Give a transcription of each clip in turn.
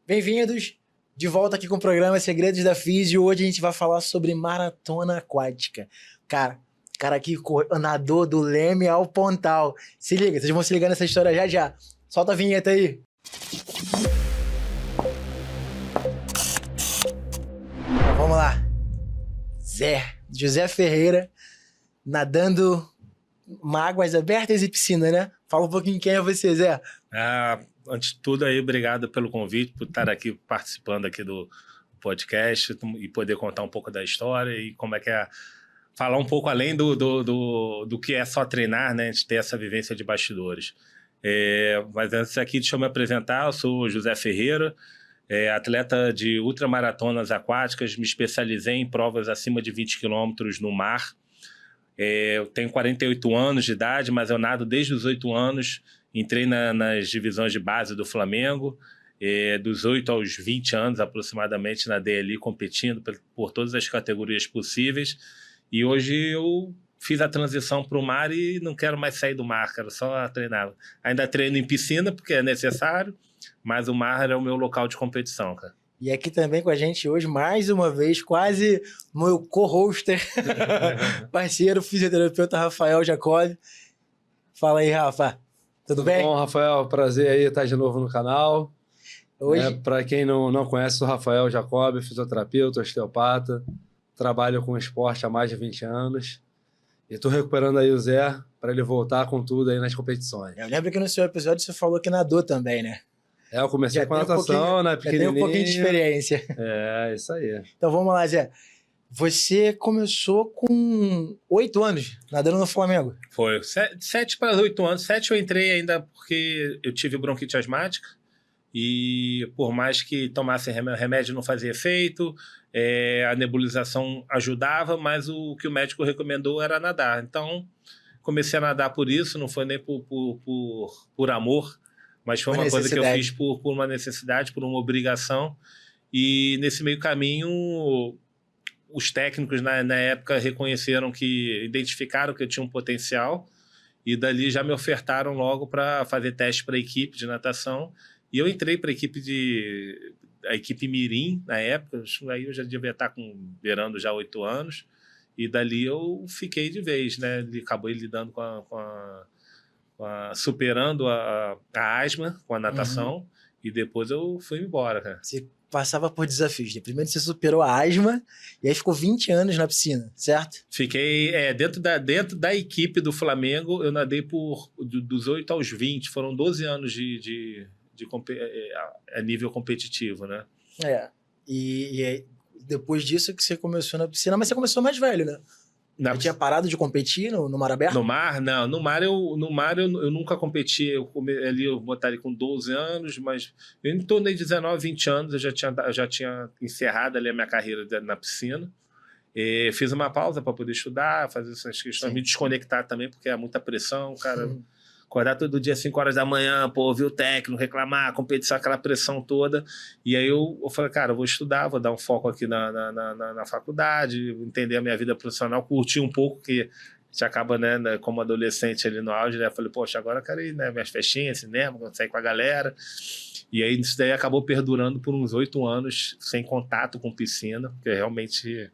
Bem-vindos de volta aqui com o programa Segredos da Físio. Hoje a gente vai falar sobre maratona aquática. Cara aqui, nadador do Leme ao Pontal. Se liga, vocês vão se ligar nessa história já já. Solta a vinheta aí. Vamos lá. José Ferreira, nadando águas abertas e piscina, né? Fala um pouquinho quem é você, Zé. Antes de tudo aí, obrigado pelo convite, por estar aqui participando aqui do podcast e poder contar um pouco da história e como é que é falar um pouco além do que é só treinar, né? A gente ter essa vivência de bastidores. Mas antes aqui, deixa eu me apresentar, eu sou o José Ferreira, atleta de ultramaratonas aquáticas, me especializei em provas acima de 20 quilômetros no mar. Eu tenho 48 anos de idade, mas eu nado desde os 8 anos, entrei nas divisões de base do Flamengo, dos 8 aos 20 anos aproximadamente, nadei ali competindo por todas as categorias possíveis, e hoje eu fiz a transição para o mar e não quero mais sair do mar, quero só treinar. Ainda treino em piscina porque é necessário, mas o mar é o meu local de competição, cara. E aqui também com a gente hoje, mais uma vez, quase meu co-hoster, parceiro, fisioterapeuta Rafael Jacob. Fala aí, Rafa. Tudo bem? Bom, Rafael, prazer aí estar de novo no canal. Hoje... Para quem não conhece, sou Rafael Jacob, fisioterapeuta, osteopata. Trabalho com esporte há mais de 20 anos. E estou recuperando aí o Zé para ele voltar com tudo aí nas competições. Eu lembro que no seu episódio você falou que nadou também, né? Eu comecei com a natação, né? Pequenininho. Já tem um pouquinho de experiência. Isso aí. Então vamos lá, Zé. Você começou com 8 anos, nadando no Flamengo. Foi, 7 para 8 anos. 7 eu entrei ainda porque eu tive bronquite asmática e por mais que tomasse remédio não fazia efeito, a nebulização ajudava, mas o que o médico recomendou era nadar. Então comecei a nadar por isso, não foi nem por amor, mas foi uma coisa que eu fiz por uma necessidade, por uma obrigação. E nesse meio caminho, os técnicos na época reconheceram identificaram que eu tinha um potencial e dali já me ofertaram logo para fazer teste para a equipe de natação. E eu entrei para a equipe Mirim na época, aí eu já devia estar beirando já 8 anos, e dali eu fiquei de vez, né? Acabei lidando superando a asma com a natação, e depois eu fui embora, cara. Você passava por desafios, né? Primeiro você superou a asma, e aí ficou 20 anos na piscina, certo? Fiquei, dentro da equipe do Flamengo, eu nadei dos 8 aos 20, foram 12 anos a nível competitivo, né? E depois disso que você começou na piscina, mas você começou mais velho, né? Você tinha parado de competir no mar aberto? No mar, não. No mar eu nunca competi. Eu botaria com 12 anos, mas eu em torno de 19, 20 anos eu já tinha encerrado ali a minha carreira na piscina. Fiz uma pausa para poder estudar, fazer essas questões, me desconectar também, porque é muita pressão, cara. Acordar todo dia às 5 horas da manhã, ouvir o técnico, reclamar, competição, aquela pressão toda. E aí eu falei, cara, eu vou estudar, vou dar um foco aqui na faculdade, entender a minha vida profissional, curtir um pouco, que a gente acaba, né, como adolescente ali no auge, né? Eu falei, poxa, agora eu quero ir, né, minhas festinhas, cinema, sair com a galera. E aí isso daí acabou perdurando por uns 8 anos, sem contato com piscina, porque realmente...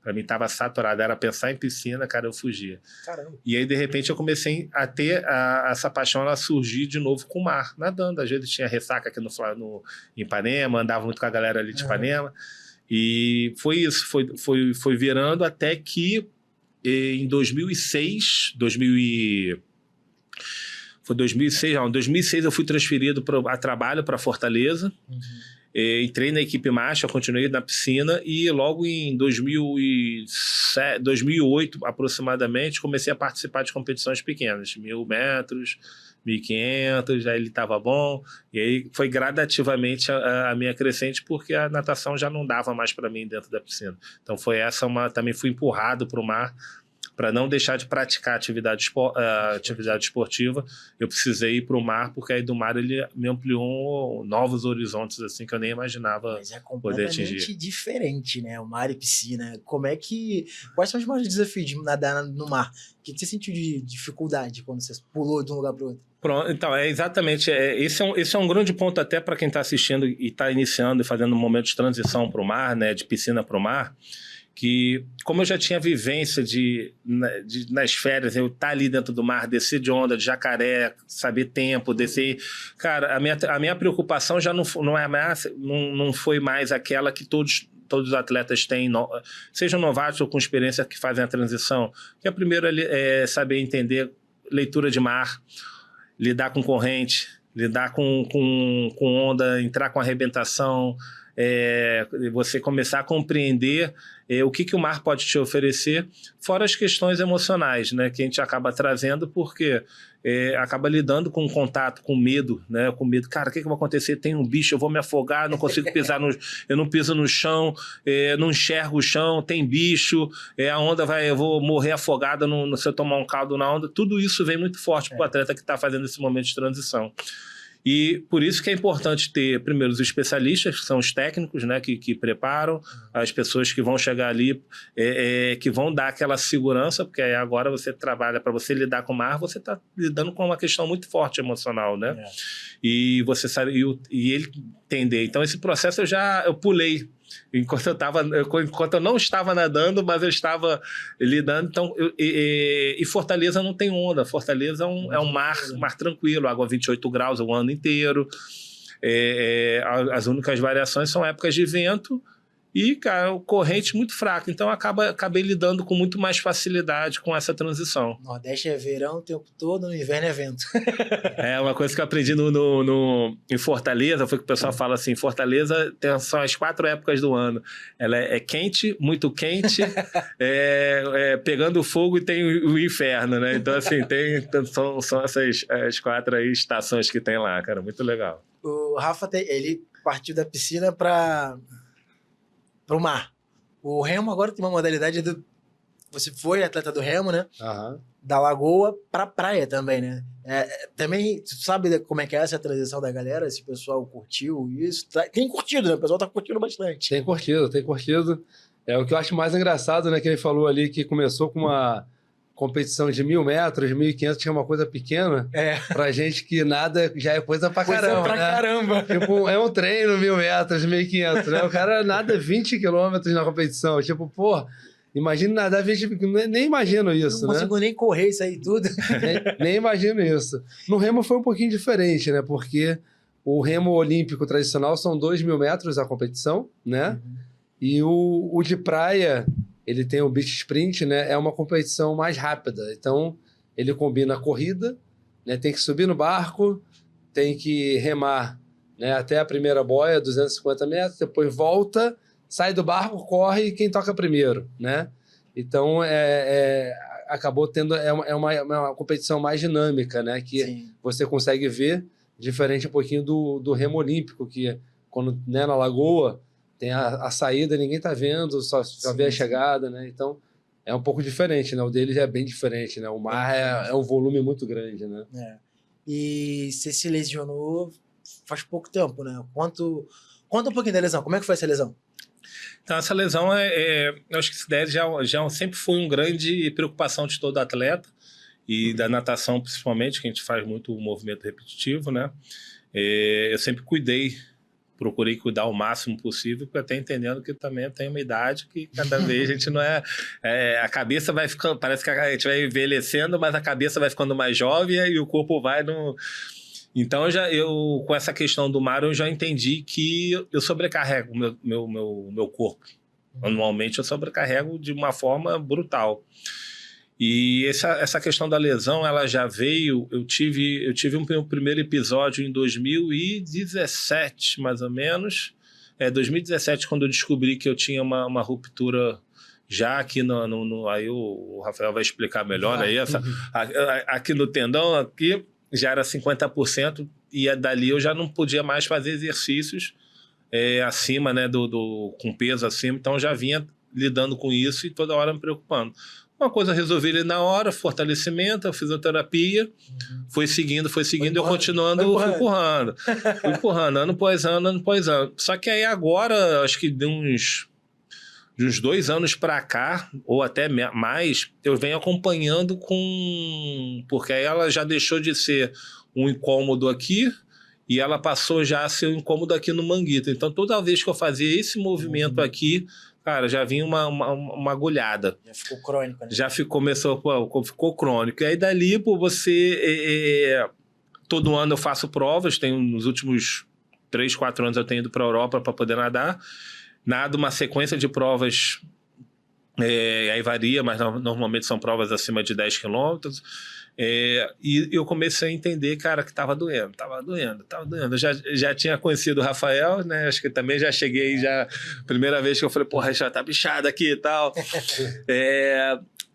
Pra mim tava saturado, era pensar em piscina, cara, eu fugia. Caramba. E aí, de repente, eu comecei a ter essa paixão, ela surgir de novo com o mar, nadando. Às vezes tinha ressaca aqui em Ipanema, andava muito com a galera ali de Ipanema. E foi isso, foi virando até que em 2006 eu fui transferido a trabalho para Fortaleza. Entrei na equipe marcha, continuei na piscina e logo em 2008 aproximadamente comecei a participar de competições pequenas, 1.000 metros, 1.500, aí ele estava bom, e aí foi gradativamente a minha crescente, porque a natação já não dava mais para mim dentro da piscina. Então também fui empurrado para o mar, para não deixar de praticar atividade esportiva, eu precisei ir para o mar, porque aí do mar ele me ampliou novos horizontes assim que eu nem imaginava poder atingir. Mas é completamente diferente, né? O mar e piscina. Quais são os maiores desafios de nadar no mar? O que você sentiu de dificuldade quando você pulou de um lugar para o outro? Pronto, então, exatamente. Esse é um grande ponto até para quem está assistindo e está iniciando e fazendo um momento de transição para o mar, né, de piscina para o mar, que como eu já tinha vivência nas férias, eu estar ali dentro do mar, descer de onda, de jacaré, saber tempo, descer... Cara, a minha preocupação já não foi mais aquela que todos os atletas têm, sejam novatos ou com experiência que fazem a transição, que a primeira é saber entender leitura de mar, lidar com corrente, lidar com onda, entrar com arrebentação, você começar a compreender o que o mar pode te oferecer, fora as questões emocionais, né, que a gente acaba trazendo, porque acaba lidando com contato, com medo, né, com medo. Cara, o que vai acontecer? Tem um bicho, eu vou me afogar, não consigo pisar eu não piso no chão, não enxergo o chão, tem bicho, a onda eu vou morrer afogado se eu tomar um caldo na onda. Tudo isso vem muito forte para o atleta que está fazendo esse momento de transição. E por isso que é importante ter, primeiro, os especialistas, que são os técnicos, né, que preparam, as pessoas que vão chegar ali, que vão dar aquela segurança, porque aí agora você trabalha, para você lidar com o mar, você está lidando com uma questão muito forte emocional, né? E você sabe, e ele entender. Então, esse processo eu pulei. Enquanto eu não estava nadando, mas eu estava lidando. Então, e Fortaleza não tem onda. Fortaleza é um mar tranquilo, água 28 graus o ano inteiro. As únicas variações são épocas de vento e, cara, corrente muito fraca. Então, acabei lidando com muito mais facilidade com essa transição. Nordeste é verão o tempo todo, no inverno é vento. Uma coisa que eu aprendi em Fortaleza, foi que o pessoal fala assim, Fortaleza são as 4 épocas do ano. Ela é quente, muito quente, pegando fogo e tem o inferno, né? Então, assim, são essas as 4 aí, estações que tem lá, cara. Muito legal. O Rafa, ele partiu da piscina para o mar. O remo agora tem uma modalidade você foi atleta do remo, né? Aham. Da lagoa pra praia também, né? Também, tu sabe como é que é essa transição da galera? Esse pessoal curtiu isso? Tem curtido, né? O pessoal tá curtindo bastante. Tem curtido. O que eu acho mais engraçado, né? Que ele falou ali que começou com uma competição de 1.000 metros, 1.500, que é uma coisa pequena. Pra gente que nada já é coisa pra caramba. Coisa pra caramba. Tipo, é um treino, 1.000 metros, 1.500, né? O cara nada 20 quilômetros na competição. Tipo, pô, imagina nadar 20 quilômetros. Nem imagino isso, né? Não consigo nem correr isso aí tudo. Nem imagino isso. No remo foi um pouquinho diferente, né? Porque o remo olímpico tradicional são 2.000 metros a competição, né? E o de praia, ele tem o beach sprint, né? É uma competição mais rápida. Então, ele combina a corrida, né? Tem que subir no barco, tem que remar, né? Até a primeira boia, 250 metros, depois volta, sai do barco, corre e quem toca primeiro, né? Então, acabou tendo... uma competição mais dinâmica, né? Que Sim. Você consegue ver, diferente um pouquinho do remo olímpico, que quando, né, na lagoa... Tem a saída, ninguém tá vendo, só vê a chegada, né? Então, é um pouco diferente, né? O dele já é bem diferente, né? O mar é um volume muito grande, né? E você se lesionou faz pouco tempo, né? Conta um pouquinho da lesão. Como é que foi essa lesão? Então, essa lesão, eu acho que isso daí já sempre foi uma grande preocupação de todo atleta, e da natação principalmente, que a gente faz muito movimento repetitivo, né? Eu sempre procurei cuidar o máximo possível, porque até entendendo que também tem uma idade que cada vez a gente não a cabeça vai ficando, parece que a gente vai envelhecendo, mas a cabeça vai ficando mais jovem e o corpo vai no... Então, com essa questão do mar, eu já entendi que eu sobrecarrego o meu corpo. Anualmente, eu sobrecarrego de uma forma brutal. E essa questão da lesão, ela já veio... Eu tive um primeiro episódio em 2017, mais ou menos. 2017, quando eu descobri que eu tinha uma ruptura já aqui aí o Rafael vai explicar melhor aí. Aqui no tendão, aqui já era 50%, e dali eu já não podia mais fazer exercícios acima, né, com peso acima. Então, eu já vinha lidando com isso e toda hora me preocupando. Uma coisa eu resolvi ali na hora, fortalecimento, fisioterapia, foi seguindo, eu continuando, fui empurrando, ano após ano. Só que aí agora, acho que de uns de uns 2 anos para cá, ou até mais, eu venho acompanhando porque aí ela já deixou de ser um incômodo aqui e ela passou já a ser um incômodo aqui no Manguito. Então, toda vez que eu fazia esse movimento aqui, cara, já vinha uma agulhada. Já ficou crônico, né? Ficou crônico. E aí, dali, pô, todo ano eu faço provas, nos últimos 3, 4 anos eu tenho ido para a Europa para poder nadar. Nado uma sequência de provas, aí varia, mas normalmente são provas acima de 10 quilômetros. E eu comecei a entender, cara, que estava doendo. Eu já tinha conhecido o Rafael, né? Acho que também já cheguei, primeira vez que eu falei, porra, já tá bichado aqui e tal.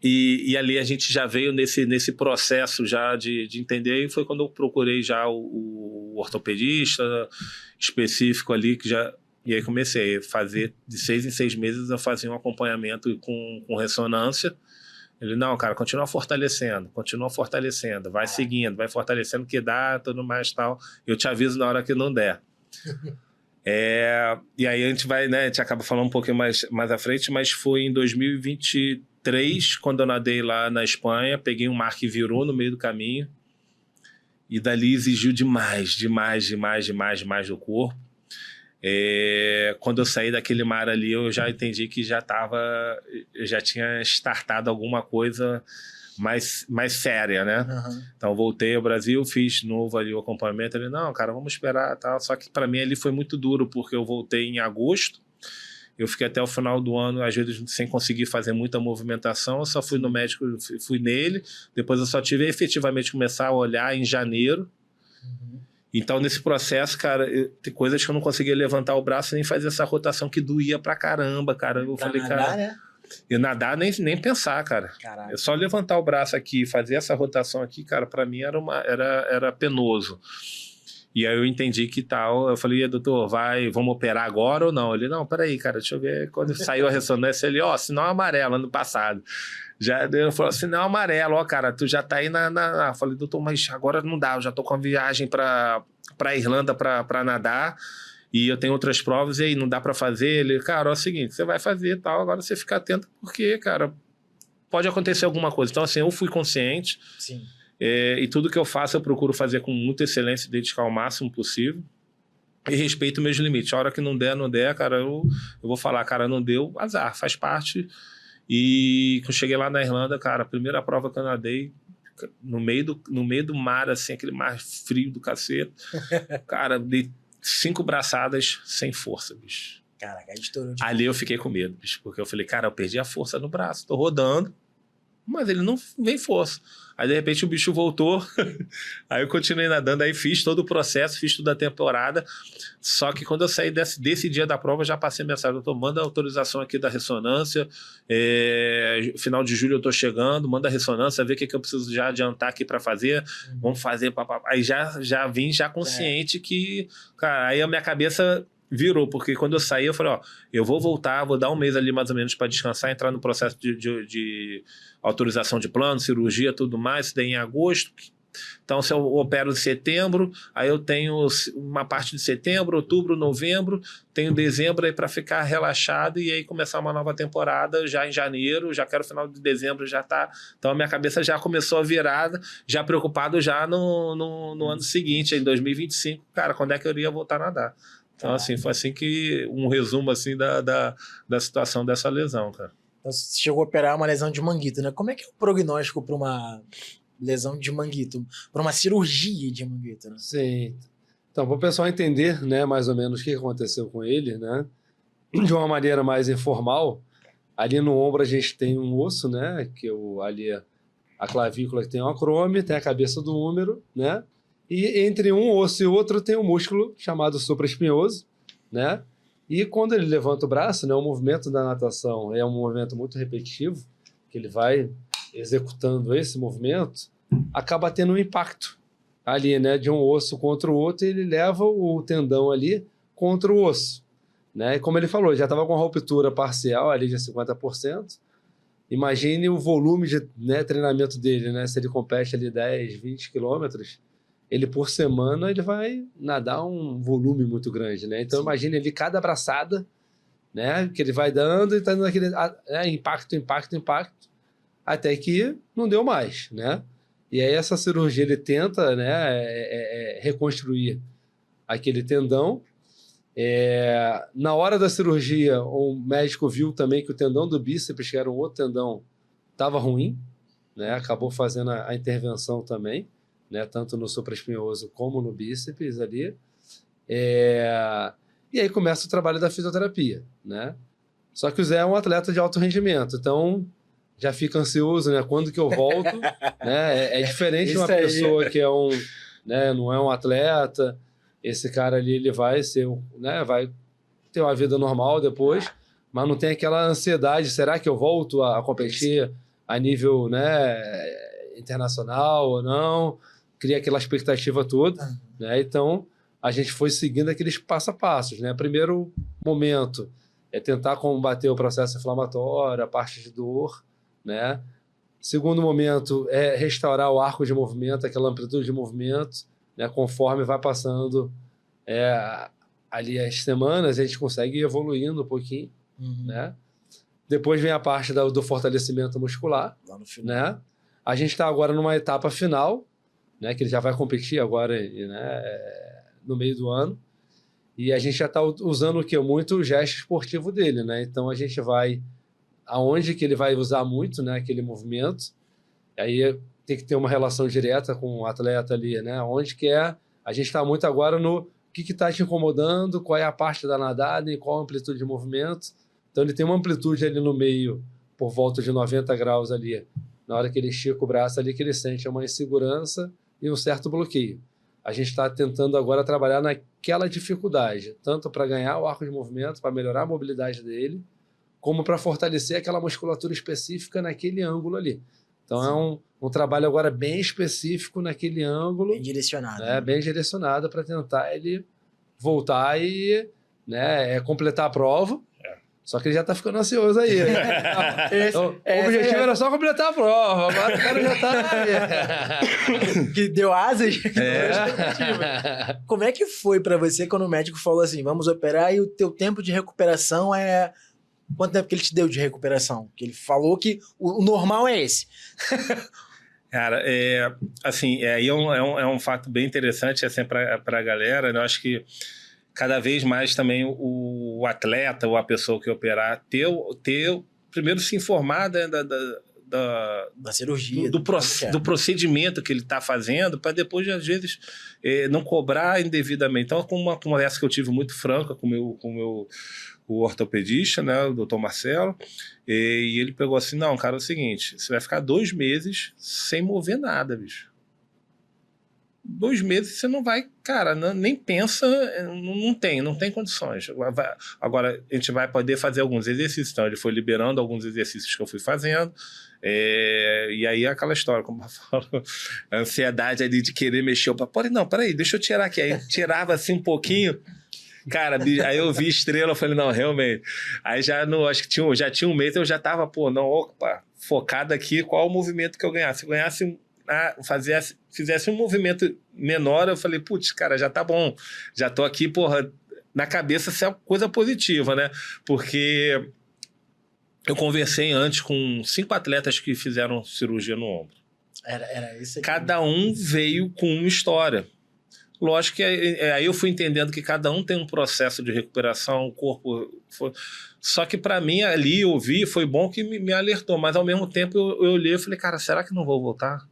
E ali a gente já veio nesse processo já de entender, e foi quando eu procurei já o ortopedista específico ali, e aí comecei a fazer, de 6 em 6 meses eu fazia um acompanhamento com ressonância. Ele, não, cara, continua fortalecendo, vai seguindo, vai fortalecendo que dá, tudo mais tal. Eu te aviso na hora que não der. E aí a gente vai, né, a gente acaba falando um pouquinho mais à frente, mas foi em 2023, quando eu nadei lá na Espanha, peguei um mar que virou no meio do caminho, e dali exigiu demais do corpo. Quando eu saí daquele mar ali, eu já entendi que eu já tinha startado alguma coisa mais séria, né? Uhum. Então voltei ao Brasil, fiz de novo ali o acompanhamento. Ele, não, cara, vamos esperar, tal. Só que para mim ali foi muito duro, porque eu voltei em agosto, eu fiquei até o final do ano, às vezes sem conseguir fazer muita movimentação. Eu só fui no médico, fui nele, depois eu só tive efetivamente começar a olhar em janeiro. Então, nesse processo, cara, tem coisas que eu não conseguia levantar o braço nem fazer essa rotação que doía pra caramba, cara. Eu falei, nadar, cara... né? E nadar nem pensar, cara. Caraca. Eu só levantar o braço aqui e fazer essa rotação aqui, cara, pra mim era penoso. E aí eu entendi que tal. Eu falei, doutor, vamos operar agora ou não? Ele, não, peraí, cara, deixa eu ver. Quando saiu a ressonância, ele, sinal amarelo ano passado. Ele falou, sinal amarelo, cara, tu já tá aí Eu falei, doutor, mas agora não dá, eu já tô com a viagem pra Irlanda pra nadar, e eu tenho outras provas, e aí não dá pra fazer. Ele, cara, é o seguinte, você vai fazer e tal, agora você fica atento, porque, cara, pode acontecer alguma coisa. Então, assim, eu fui consciente. Sim. E tudo que eu faço, eu procuro fazer com muita excelência, dedicar o máximo possível, e respeito meus limites. A hora que não der, cara, eu vou falar, cara, não deu, azar, faz parte. E quando cheguei lá na Irlanda, cara, a primeira prova que eu nadei, no meio do mar, assim, aquele mar frio do cacete, cara, dei 5 braçadas sem força, bicho. Caraca, aí estourou. Ali eu fiquei com medo, bicho, porque eu falei, cara, eu perdi a força no braço, tô rodando, mas ele não vem força. Aí, de repente, o bicho voltou. Aí eu continuei nadando, aí fiz todo o processo, fiz toda a temporada. Só que quando eu saí desse dia da prova, já passei a mensagem, doutor, manda a autorização aqui da ressonância. Final de julho eu tô chegando, manda a ressonância, vê o que eu preciso já adiantar aqui para fazer. Vamos fazer. Aí já vim consciente que, cara, aí a minha cabeça virou, porque quando eu saí, eu falei, eu vou voltar, vou dar um mês ali mais ou menos para descansar, entrar no processo de autorização de plano, cirurgia, tudo mais, isso daí em agosto. Então, se eu opero em setembro, aí eu tenho uma parte de setembro, outubro, novembro, tenho dezembro aí para ficar relaxado e aí começar uma nova temporada já em janeiro, já quero final de dezembro, já tá. Então, a minha cabeça já começou a virar, já preocupado já no ano seguinte, em 2025, cara, quando é que eu iria voltar a nadar? Então, assim, foi assim que um resumo assim da situação dessa lesão, cara. Então, você chegou a operar uma lesão de manguito, né? Como é que é o prognóstico para uma lesão de manguito, para uma cirurgia de manguito, né? Sim. Então, para o pessoal entender, né, mais ou menos o que aconteceu com ele, né, de uma maneira mais informal, ali no ombro a gente tem um osso, né, que ali a clavícula que tem um acrome, tem a cabeça do húmero, né, e entre um osso e outro tem um músculo chamado supraespinhoso, né, e quando ele levanta o braço, né, o movimento da natação é um movimento muito repetitivo, que ele vai executando esse movimento, acaba tendo um impacto ali, né, de um osso contra o outro, e ele leva o tendão ali contra o osso, né, e como ele falou, já estava com uma ruptura parcial ali de 50%, imagine o volume de, né, treinamento dele, né, se ele compete ali 10, 20 quilômetros, ele por semana ele vai nadar um volume muito grande, né, então imagine ali cada braçada né? Que ele vai dando e tá dando aquele impacto, até que não deu mais, né? E aí essa cirurgia ele tenta, né, reconstruir aquele tendão. Na hora da cirurgia, o médico viu também que o tendão do bíceps, que era um outro tendão, estava ruim, né? Acabou fazendo a intervenção também, né? Tanto no supraespinhoso como no bíceps ali. E aí começa o trabalho da fisioterapia, né? Só que o Zé é um atleta de alto rendimento, então já fica ansioso, né? Quando que eu volto, né? É diferente de uma pessoa que né? Não é um atleta. Esse cara ali, ele vai ser, né? Vai ter uma vida normal depois, mas não tem aquela ansiedade. Será que eu volto a competir a nível, né? Internacional ou não? Cria aquela expectativa toda, né? Então a gente foi seguindo aqueles passo a passos, né? Primeiro momento é tentar combater o processo inflamatório, a parte de dor, né? Segundo momento é restaurar o arco de movimento, aquela amplitude de movimento, né? Conforme vai passando ali as semanas, a gente consegue ir evoluindo um pouquinho, né? Depois vem a parte do fortalecimento muscular, lá no final, né? A gente está agora numa etapa final, né? Que ele já vai competir agora, né? No meio do ano. E a gente já está usando muito o gesto esportivo dele, né? Então a gente vai aonde que ele vai usar muito, né? Aquele movimento. Aí tem que ter uma relação direta com o atleta ali, né? Onde que a gente está muito agora no que está te incomodando, qual é a parte da nadada e qual a amplitude de movimento. Então ele tem uma amplitude ali no meio, por volta de 90 graus ali. Na hora que ele estica o braço ali, que ele sente uma insegurança e um certo bloqueio. A gente está tentando agora trabalhar naquela dificuldade, tanto para ganhar o arco de movimento, para melhorar a mobilidade dele, como para fortalecer aquela musculatura específica naquele ângulo ali. Então é um trabalho agora bem específico naquele ângulo. Bem direcionado. Né? Bem direcionado para tentar ele voltar e, né, completar a prova. Só que ele já tá ficando ansioso aí. Então, o objetivo era só completar a prova. Agora o cara já tá... Que deu asas. Como é que foi pra você quando o médico falou assim, vamos operar e o teu tempo de recuperação é... Quanto tempo que ele te deu de recuperação? Que ele falou que o normal é esse. Cara, assim, aí é um fato bem interessante assim, para a galera, né? Eu acho que cada vez mais também o atleta ou a pessoa que operar ter primeiro se informar da cirurgia, do procedimento que ele está fazendo, para depois, às vezes, não cobrar indevidamente. Então, com uma conversa que eu tive muito franca com o ortopedista, né, o doutor Marcelo, e ele pegou assim, não, cara, é o seguinte, você vai ficar 2 meses sem mover nada, bicho. 2 meses você não vai, cara, nem pensa, não tem condições. Agora, a gente vai poder fazer alguns exercícios. Então, ele foi liberando alguns exercícios que eu fui fazendo. E aí, aquela história, como eu falo, a ansiedade ali de querer mexer. Peraí, deixa eu tirar aqui. Aí, tirava assim um pouquinho. Cara, aí eu vi estrela, eu falei, não, realmente. Aí acho que já tinha um mês, eu já tava, focado aqui, qual o movimento que eu ganhasse. Se eu ganhasse... fizesse um movimento menor, eu falei, putz, cara, já tá bom. Já tô aqui, na cabeça, isso é coisa positiva, né? Porque eu conversei antes com 5 atletas que fizeram cirurgia no ombro. Era isso aqui. Cada um veio com uma história. Lógico que aí eu fui entendendo que cada um tem um processo de recuperação, o corpo... Só que para mim, ali, eu vi, foi bom que me alertou, mas ao mesmo tempo eu olhei e falei, cara, será que não vou voltar?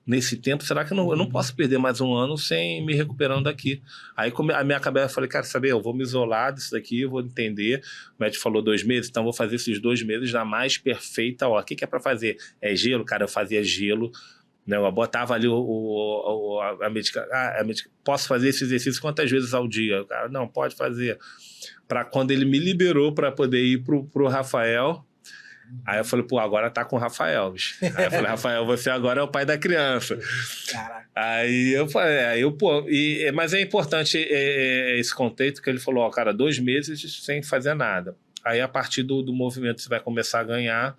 Nesse tempo, será que eu não posso perder mais um ano sem me recuperando daqui? Aí a minha cabeça, eu falei, cara, eu vou me isolar disso daqui, eu vou entender. O médico falou 2 meses, então eu vou fazer esses 2 meses da mais perfeita hora. O que é para fazer? É gelo? Cara, eu fazia gelo. Né? Eu botava ali a medicação. Posso fazer esse exercício quantas vezes ao dia? Cara, não, pode fazer. Para quando ele me liberou para poder ir pro Rafael... Aí eu falei, agora tá com o Rafael, bicho. Aí eu falei, Rafael, você agora é o pai da criança. Caraca. Aí eu falei, mas é importante esse contexto que ele falou, cara, 2 meses sem fazer nada. Aí a partir do movimento você vai começar a ganhar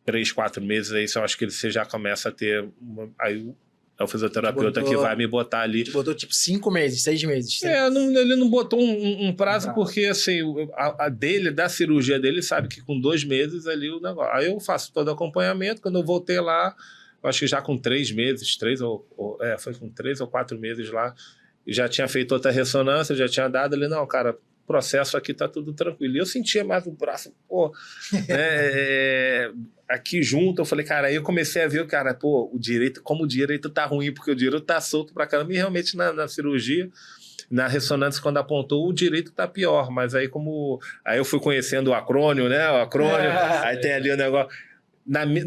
3, 4 meses, aí eu acho que você já começa a ter... Aí É o fisioterapeuta que vai me botar ali. Botou tipo 5 meses, 6 meses. Ele não botou um prazo, porque assim, da cirurgia dele, sabe que com 2 meses ali o negócio. Aí eu faço todo o acompanhamento. Quando eu voltei lá, eu acho que já com 3 meses, foi com 3 ou 4 meses lá, já tinha feito outra ressonância, já tinha dado ali, não, cara, o processo aqui tá tudo tranquilo. E eu sentia mais o braço, né, aqui junto, eu falei, cara, aí eu comecei a ver, cara, como o direito tá ruim, porque o direito tá solto pra caramba, e realmente na cirurgia, na ressonância, quando apontou, o direito tá pior, mas aí aí eu fui conhecendo o acrônio, né, aí tem ali o negócio,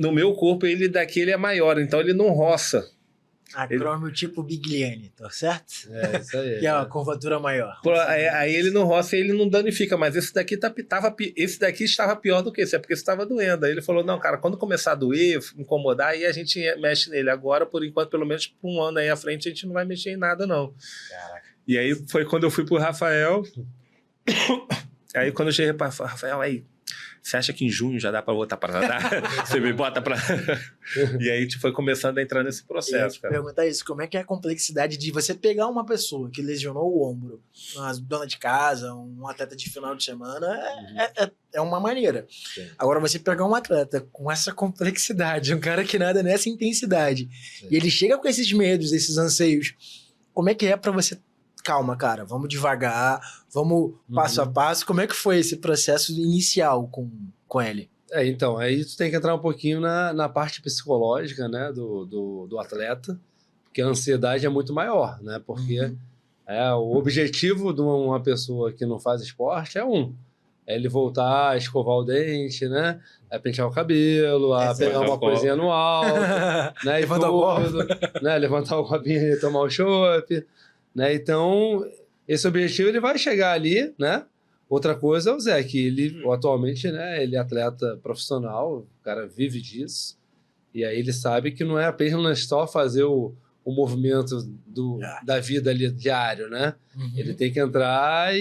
no meu corpo, ele é maior, então ele não roça. Acrônio tipo Bigliani, tá certo? É, isso aí. Que é uma curvatura maior. Aí ele não roça e ele não danifica, mas esse daqui estava pior do que esse, é porque estava doendo. Aí ele falou, não, cara, quando começar a doer, incomodar, aí a gente mexe nele. Agora, por enquanto, pelo menos por um ano aí à frente, a gente não vai mexer em nada, não. Caraca. E aí foi quando eu fui pro Rafael. Aí quando eu cheguei para Rafael, aí, você acha que em junho já dá para voltar para nadar? Você me bota para... E aí a gente foi começando a entrar nesse processo, cara. Perguntar isso, como é que é a complexidade de você pegar uma pessoa que lesionou o ombro, uma dona de casa, um atleta de final de semana, é uma maneira. Sim. Agora, você pegar um atleta com essa complexidade, um cara que nada nessa intensidade, e ele chega com esses medos, esses anseios, como é que é para você... Calma, cara, vamos devagar, vamos passo a passo. Como é que foi esse processo inicial com ele? Então, aí tu tem que entrar um pouquinho na parte psicológica, né, do atleta, porque a ansiedade é muito maior, né, porque o objetivo de uma pessoa que não faz esporte é ele voltar a escovar o dente, né, a pentear o cabelo, a pegar uma coisinha no alto, né, levantar o copo, né, levantar o copinho e tomar o chopp, né, então esse objetivo ele vai chegar ali, né. Outra coisa é o Zé, que ele atualmente, né, ele é atleta profissional, o cara vive disso, e aí ele sabe que não é apenas só fazer o movimento da vida ali diário, né? Ele tem que entrar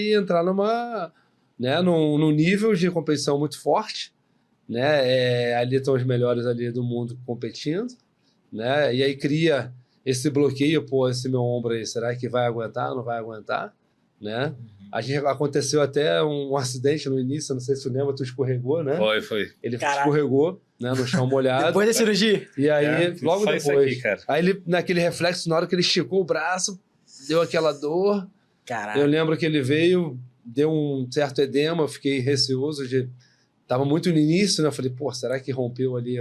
num nível de competição muito forte, né? Ali estão os melhores ali do mundo competindo, né? E aí cria esse bloqueio, esse meu ombro aí, será que vai aguentar, não vai aguentar, né? Aconteceu até um acidente no início, não sei se tu lembra, tu escorregou, né? Foi. Ele escorregou, né, no chão molhado. Depois da cirurgia. E aí, logo depois. Aqui, cara. Aí ele, naquele reflexo, na hora que ele esticou o braço, deu aquela dor. Caraca. Eu lembro que ele veio, deu um certo edema, eu fiquei receoso Tava muito no início, né? Eu falei, será que rompeu ali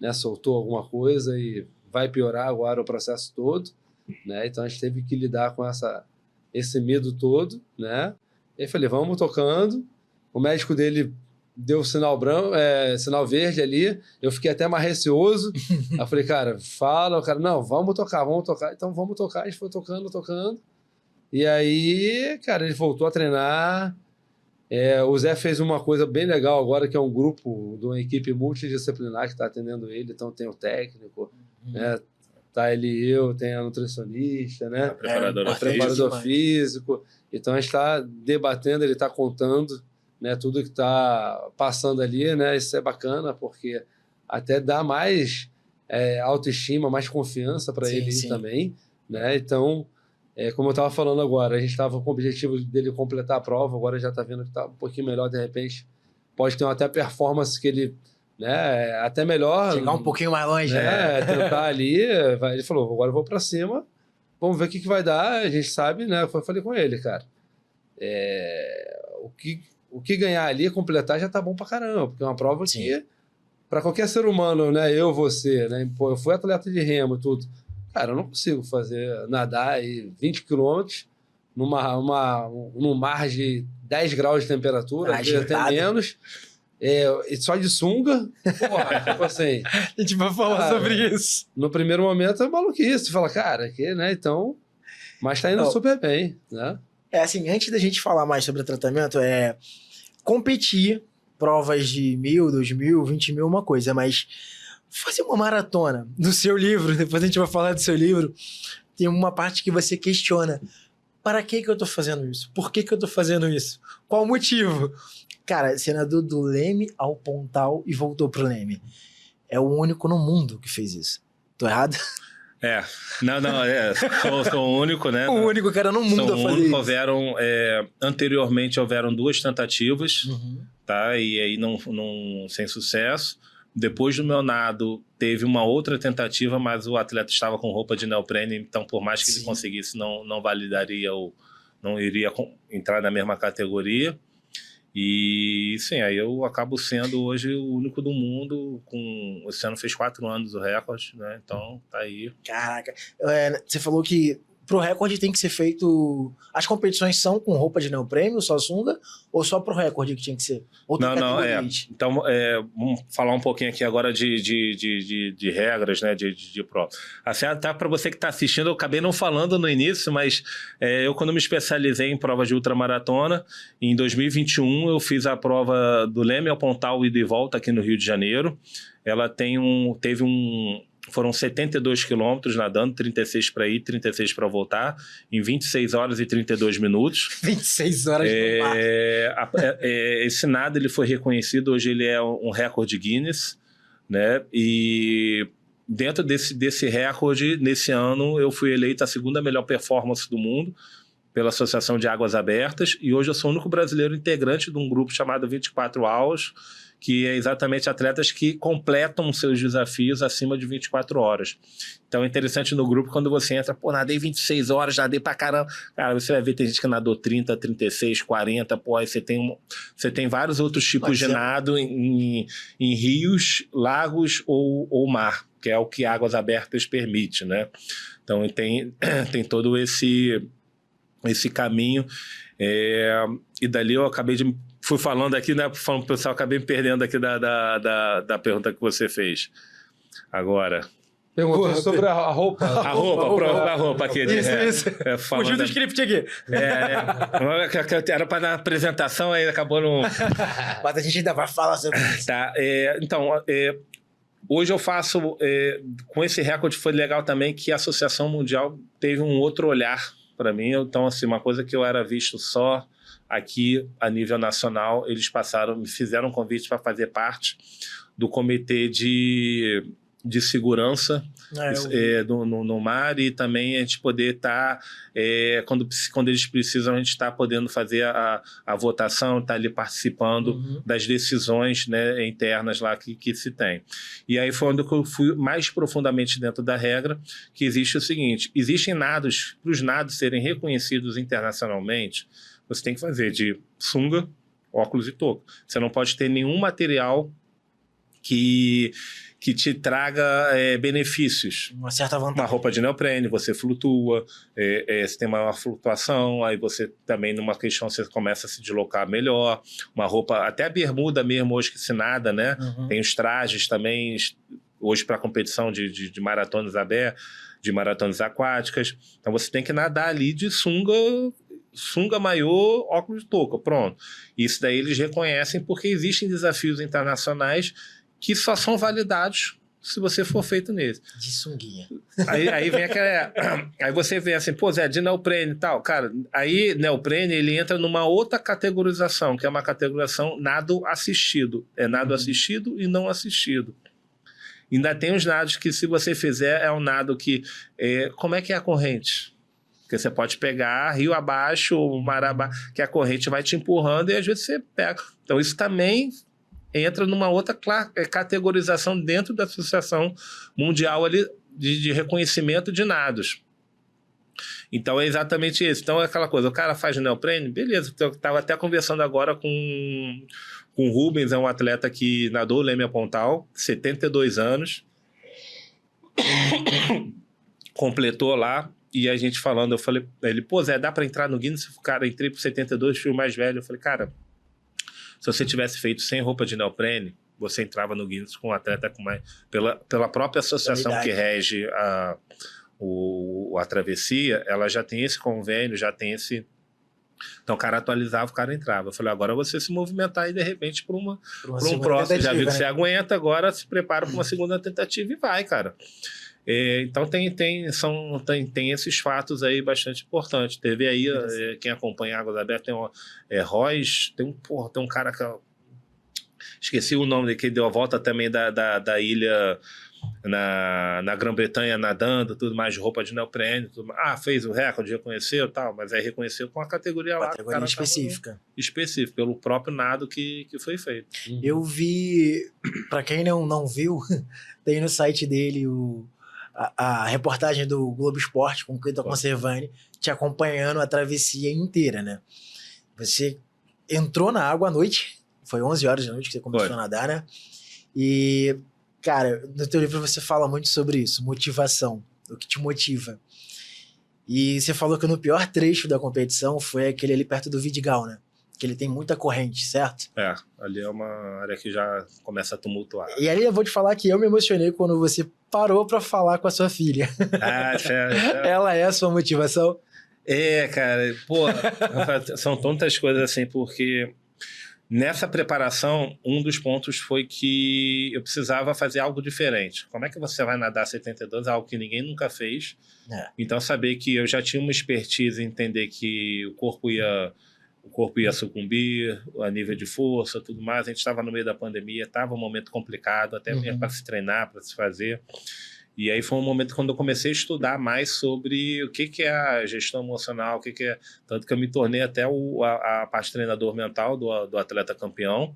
né, soltou alguma coisa e vai piorar agora o processo todo, né? Então a gente teve que lidar com esse medo todo, né? E aí falei, vamos tocando. O médico dele deu sinal sinal verde ali. Eu fiquei até mais receoso. Aí eu falei, cara, o cara, não, vamos tocar. Então vamos tocar. A gente foi tocando. E aí, cara, ele voltou a treinar. O Zé fez uma coisa bem legal agora, que é um grupo de uma equipe multidisciplinar que está atendendo ele. Então tem o técnico, né? Tá ele e eu, tem a nutricionista, né? Preparador físico. Então a gente está debatendo, ele está contando, né, tudo que está passando ali, né? Isso é bacana, porque até dá mais autoestima, mais confiança para ele também, né? Então, como eu estava falando agora, a gente estava com o objetivo dele completar a prova, agora já está vendo que está um pouquinho melhor, de repente pode ter até performance que ele, né, até melhor. Chegar um pouquinho mais longe, né? Tentar ali, ele falou, agora eu vou para cima, vamos ver o que vai dar, a gente sabe, né? Eu falei com ele, cara, o que ganhar ali, completar, já tá bom pra caramba, porque é uma prova que, para qualquer ser humano, né, você, né, eu fui atleta de remo, tudo, cara, eu não consigo nadar aí 20 quilômetros num mar de 10 graus de temperatura, até menos, só de sunga, tipo assim. A gente vai falar sobre isso. No primeiro momento é maluquice, fala, cara, né, então, mas tá indo super bem, né? Assim, antes da gente falar mais sobre o tratamento, competir, provas de 1.000, 2.000, 20.000, uma coisa, mas fazer uma maratona do seu livro, depois a gente vai falar do seu livro, tem uma parte que você questiona, para que eu tô fazendo isso? Por que eu tô fazendo isso? Qual o motivo? Cara, você nadou do Leme ao Pontal e voltou pro Leme. É o único no mundo que fez isso. Tô errado? Sou o único, né? O único cara no mundo a fazer isso. Anteriormente houveram 2 tentativas, Uhum. tá? E aí não sem sucesso. Depois do meu nado, teve uma outra tentativa, mas o atleta estava com roupa de neoprene, então por mais que ele conseguisse, não validaria ou não iria entrar na mesma categoria. E sim, aí eu acabo sendo hoje o único do mundo, esse ano fez 4 anos o recorde, né? Então tá aí. Caraca, você falou que pro recorde tem que ser feito... As competições são com roupa de neoprene, só sunga, ou só pro recorde que tinha que ser? Ou tem categorias? Então, vamos falar um pouquinho aqui agora de regras, né, de prova. Assim, até para você que está assistindo, eu acabei não falando no início, mas eu quando me especializei em provas de ultramaratona, em 2021 eu fiz a prova do Leme ao Pontal ida e volta aqui no Rio de Janeiro. Ela foram 72 quilômetros nadando, 36 para ir, 36 para voltar, em 26 horas e 32 minutos. 26 horas no mar. Esse nado ele foi reconhecido, hoje ele é um recorde Guinness, né? E dentro desse recorde, nesse ano, eu fui eleito a 2ª melhor performance do mundo pela Associação de Águas Abertas, e hoje eu sou o único brasileiro integrante de um grupo chamado 24 Hours, que é exatamente atletas que completam seus desafios acima de 24 horas. Então é interessante no grupo, quando você entra, nadei 26 horas, nadei pra caramba. Cara, você vai ver, tem gente que nadou 30, 36, 40, aí você tem vários outros tipos de nado em rios, lagos ou mar, que é o que Águas Abertas permite, né? Então tem todo esse caminho. E dali eu fui falando aqui, né? Falando pro pessoal, acabei me perdendo aqui da pergunta que você fez. Agora. Perguntou sobre a roupa. A roupa aqui. Isso. Fugiu do script aqui. Era para dar apresentação, aí acabou no... Mas a gente ainda vai falar sobre isso. Tá, então... Hoje eu faço... com esse recorde foi legal também que a Associação Mundial teve um outro olhar para mim. Então, assim, uma coisa que eu era visto só... Aqui, a nível nacional, eles me fizeram um convite para fazer parte do comitê de segurança no mar, e também a gente poder estar, quando eles precisam, a gente está podendo fazer a votação, estar ali participando das decisões, né, internas lá que se tem. E aí foi onde eu fui mais profundamente dentro da regra, que existe o seguinte: existem nados, para os nados serem reconhecidos internacionalmente, você tem que fazer de sunga, óculos e touca. Você não pode ter nenhum material que te traga benefícios. Uma certa vantagem. Uma roupa de neoprene, você flutua, você tem maior flutuação, aí você também, numa questão, você começa a se deslocar melhor. Uma roupa, até a bermuda mesmo, hoje que se nada, né? Tem os trajes também, hoje para competição de maratonas abertas, de maratonas aquáticas. Então você tem que nadar ali de sunga, maiô, óculos de touca, pronto. Isso daí eles reconhecem porque existem desafios internacionais que só são validados se você for feito nesse. De sunguinha. Aí vem aquela... Aí você vê assim, de neoprene e tal. Cara, aí neoprene, ele entra numa outra categorização, que é uma categorização nado assistido. É nado assistido e não assistido. Ainda tem os nados que, se você fizer, é um nado que... como é que é a corrente? Porque você pode pegar rio abaixo, mar abaixo, que a corrente vai te empurrando e às vezes você pega. Então isso também entra numa outra categorização dentro da Associação Mundial ali de reconhecimento de nados. Então é exatamente isso. Então é aquela coisa, o cara faz neoprene, beleza. Eu estava até conversando agora com o Rubens, é um atleta que nadou o Leme ao Pontal, 72 anos. Completou lá. E a gente falando, eu falei, ele, Zé, dá para entrar no Guinness? Cara, entrei pro 72, fui o mais velho. Eu falei, cara, se você tivesse feito sem roupa de neoprene, você entrava no Guinness com um atleta com mais... Pela própria associação que rege a travessia, ela já tem esse convênio, já tem esse... Então o cara atualizava, o cara entrava. Eu falei, agora você se movimentar aí de repente para um próximo. Já viu que você aguenta, agora se prepara para uma segunda tentativa e vai, cara. Então tem esses fatos aí bastante importantes. Teve aí, quem acompanha Águas Abertas, tem Royce, tem um cara que esqueci o nome dele, que deu a volta também da ilha na Grã-Bretanha nadando, tudo mais, de roupa de neoprene, tudo mais. Ah, fez o recorde, reconheceu e tal, mas aí reconheceu com a categoria lá. Categoria específica. Específica, pelo próprio nado que foi feito. Eu vi, pra quem não viu, tem no site dele a reportagem do Globo Esporte com o Cleiton Conservani te acompanhando a travessia inteira, né? Você entrou na água à noite, foi 11 horas da noite que você começou a nadar, né? E, cara, no teu livro você fala muito sobre isso, motivação, o que te motiva. E você falou que no pior trecho da competição foi aquele ali perto do Vidigal, né? Que ele tem muita corrente, certo? É, ali é uma área que já começa a tumultuar. E ali eu vou te falar que eu me emocionei quando você parou pra falar com a sua filha. Ah, sério. Ela é a sua motivação? É, cara, pô, são tantas coisas assim, porque nessa preparação, um dos pontos foi que eu precisava fazer algo diferente. Como é que você vai nadar 72? Algo que ninguém nunca fez. É. Então, saber que eu já tinha uma expertise em entender que o corpo ia sucumbir a nível de força, tudo mais. A gente estava no meio da pandemia, estava um momento complicado, até mesmo para se treinar, para se fazer. E aí foi um momento quando eu comecei a estudar mais sobre o que é a gestão emocional, o que é... Tanto que eu me tornei até a parte treinador mental do atleta campeão.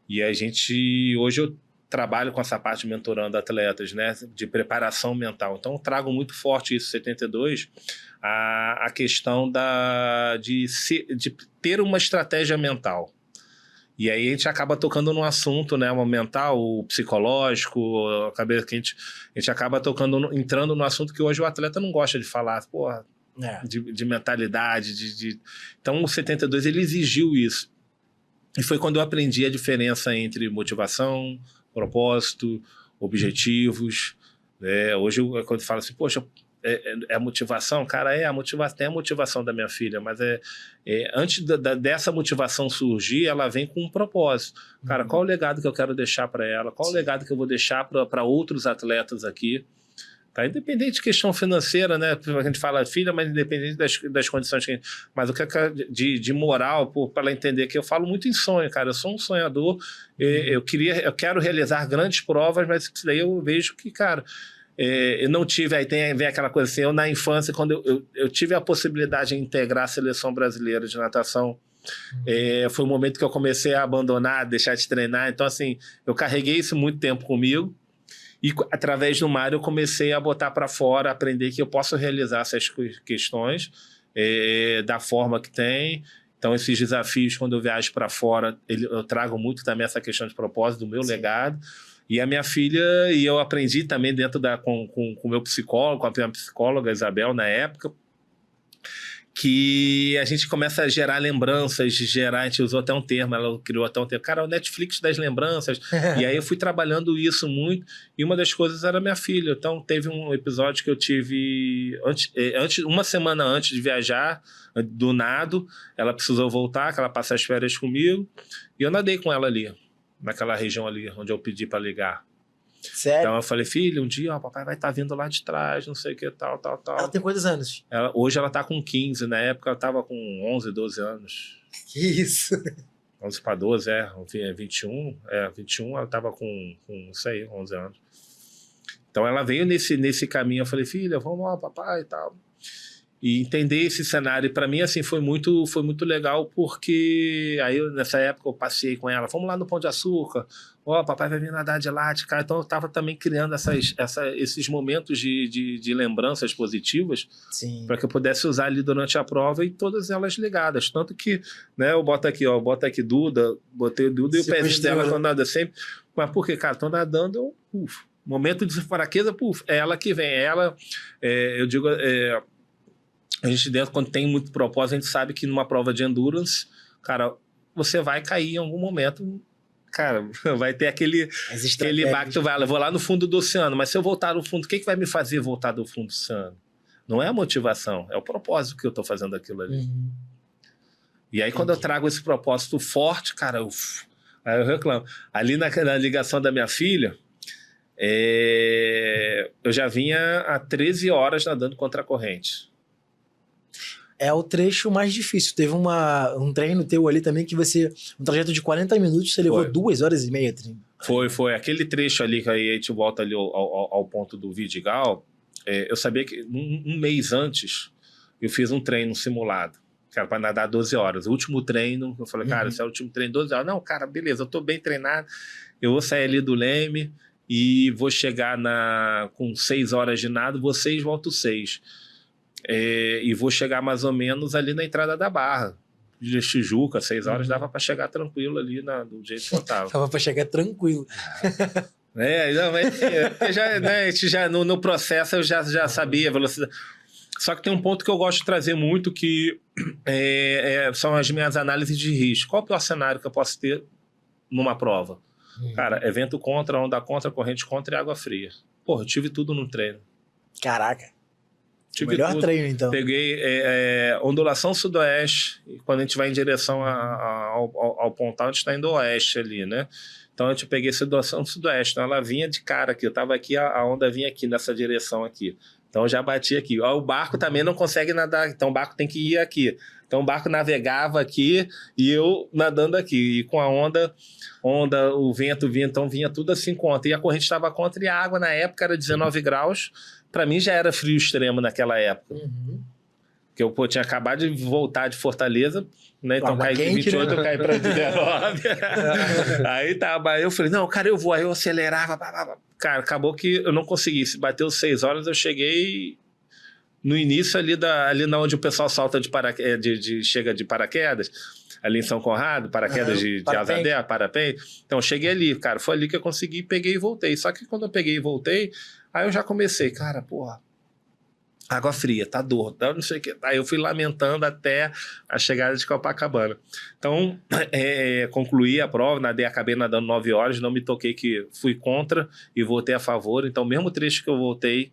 E a gente... Hoje eu trabalho com essa parte mentorando atletas, né, de preparação mental. Então eu trago muito forte isso, 72, a questão de ter uma estratégia mental. E aí a gente acaba tocando num assunto, né, o mental, o psicológico, a cabeça que a gente acaba entrando no assunto que hoje o atleta não gosta de falar, porra, de mentalidade, Então o 72 ele exigiu isso. E foi quando eu aprendi a diferença entre motivação, propósito, objetivos, né? Hoje quando eu falo assim, poxa, é a motivação, cara, tem a motivação da minha filha, mas antes dessa motivação surgir, ela vem com um propósito. Cara, qual o legado que eu quero deixar para ela? Qual o legado que eu vou deixar para outros atletas aqui? Tá? Independente de questão financeira, né? A gente fala filha, mas independente das condições que mas o que é de moral, para ela entender que eu falo muito em sonho, cara. Eu sou um sonhador, eu quero realizar grandes provas, mas isso daí eu vejo que, cara, eu não tive, aí vem aquela coisa assim, eu na infância, quando eu tive a possibilidade de integrar a seleção brasileira de natação, foi um momento que eu comecei a abandonar, deixar de treinar, então assim, eu carreguei isso muito tempo comigo, e através do mar eu comecei a botar para fora, aprender que eu posso realizar essas questões da forma que tem. Então esses desafios, quando eu viajo para fora, eu trago muito também essa questão de propósito do meu legado. E a minha filha, e eu aprendi também dentro com o meu psicólogo, com a minha psicóloga Isabel na época, que a gente começa a gerar lembranças, a gente usou até um termo, ela criou até um termo, cara, o Netflix das lembranças. E aí eu fui trabalhando isso muito, e uma das coisas era minha filha. Então teve um episódio que eu tive, uma semana antes de viajar, do nado, ela precisou voltar, que ela passa as férias comigo, e eu nadei com ela ali, naquela região ali, onde eu pedi para ligar. Sério? Então eu falei, filha, um dia o papai vai estar vindo lá de trás, não sei o que, tal. Ela tem quantos anos? Hoje ela tá com 15, na época ela tava com 11, 12 anos. Que isso? 11 para 12, 21. 21, ela tava com isso aí, 11 anos. Então ela veio nesse caminho, eu falei, filha, vamos lá, papai e tal. E entender esse cenário, para mim, assim, foi muito legal, porque aí nessa época eu passei com ela, vamos lá no Pão de Açúcar, papai vai vir nadar de lá, de cá. Então eu estava também criando esses momentos de lembranças positivas para que eu pudesse usar ali durante a prova, e todas elas ligadas. Tanto que, né, eu boto aqui Duda, botei o Duda e o pezinho dela quando nada sempre. Mas por que, cara, tô nadando, momento de fraqueza, é ela que vem. Eu digo... A gente dentro, quando tem muito propósito, a gente sabe que numa prova de endurance, cara, você vai cair em algum momento, cara, vai ter aquele baque, tu vai, eu vou lá no fundo do oceano, mas se eu voltar no fundo, o que vai me fazer voltar do fundo do oceano? Não é a motivação, é o propósito que eu tô fazendo aquilo ali. E aí, quando eu trago esse propósito forte, cara, aí eu reclamo. Ali na ligação da minha filha, eu já vinha há 13 horas nadando contra a corrente. É o trecho mais difícil. Teve um treino teu ali também que um trajeto de 40 minutos, você levou 2 horas e meia. Foi. Aquele trecho ali, que aí a gente volta ali ao ponto do Vidigal, eu sabia que um mês antes eu fiz um treino simulado, cara, para nadar 12 horas. O último treino, eu falei, cara, esse é o último treino, 12 horas. Não, cara, beleza, eu tô bem treinado, eu vou sair ali do Leme e vou chegar com 6 horas de nado, vou 6, volto 6. E vou chegar mais ou menos ali na entrada da Barra de Tijuca, 6 horas, dava para chegar tranquilo ali do jeito que eu tava. Dava para chegar tranquilo. Não, mas a gente já no processo eu já sabia a velocidade. Só que tem um ponto que eu gosto de trazer muito, que são as minhas análises de risco. Qual é o pior cenário que eu posso ter numa prova? Cara, evento contra, onda contra, corrente contra e água fria. Porra, eu tive tudo no treino. Caraca. Tive melhor tudo. treino, então. Peguei ondulação sudoeste, e quando a gente vai em direção ao pontal, a gente está indo oeste ali, né? Então a gente peguei essa ondulação sudoeste, então ela vinha de cara aqui, eu tava aqui, a onda vinha aqui nessa direção aqui. Então eu já bati aqui. O barco também não consegue nadar, então o barco tem que ir aqui. Então o barco navegava aqui e eu nadando aqui. E com a onda, o vento vinha, então vinha tudo assim contra. E a corrente estava contra e a água na época era 19 graus. Para mim já era frio extremo naquela época. Porque eu tinha acabado de voltar de Fortaleza, né? Então caí de 28, né? Eu caí para 19. Aí eu falei, não, cara, eu vou. Aí eu acelerava. Cara, acabou que eu não consegui. Se bateu 6 horas, eu cheguei no início ali na onde o pessoal salta chega de paraquedas, ali em São Conrado, paraquedas de asa delta, parapente. Então eu cheguei ali, cara, foi ali que eu consegui, peguei e voltei. Só que quando eu peguei e voltei, aí eu já comecei, cara, porra, água fria, tá dor, tá não sei o que. Aí eu fui lamentando até a chegada de Copacabana. Então, concluí a prova, acabei nadando 9 horas, não me toquei que fui contra e voltei a favor. Então, mesmo trecho que eu voltei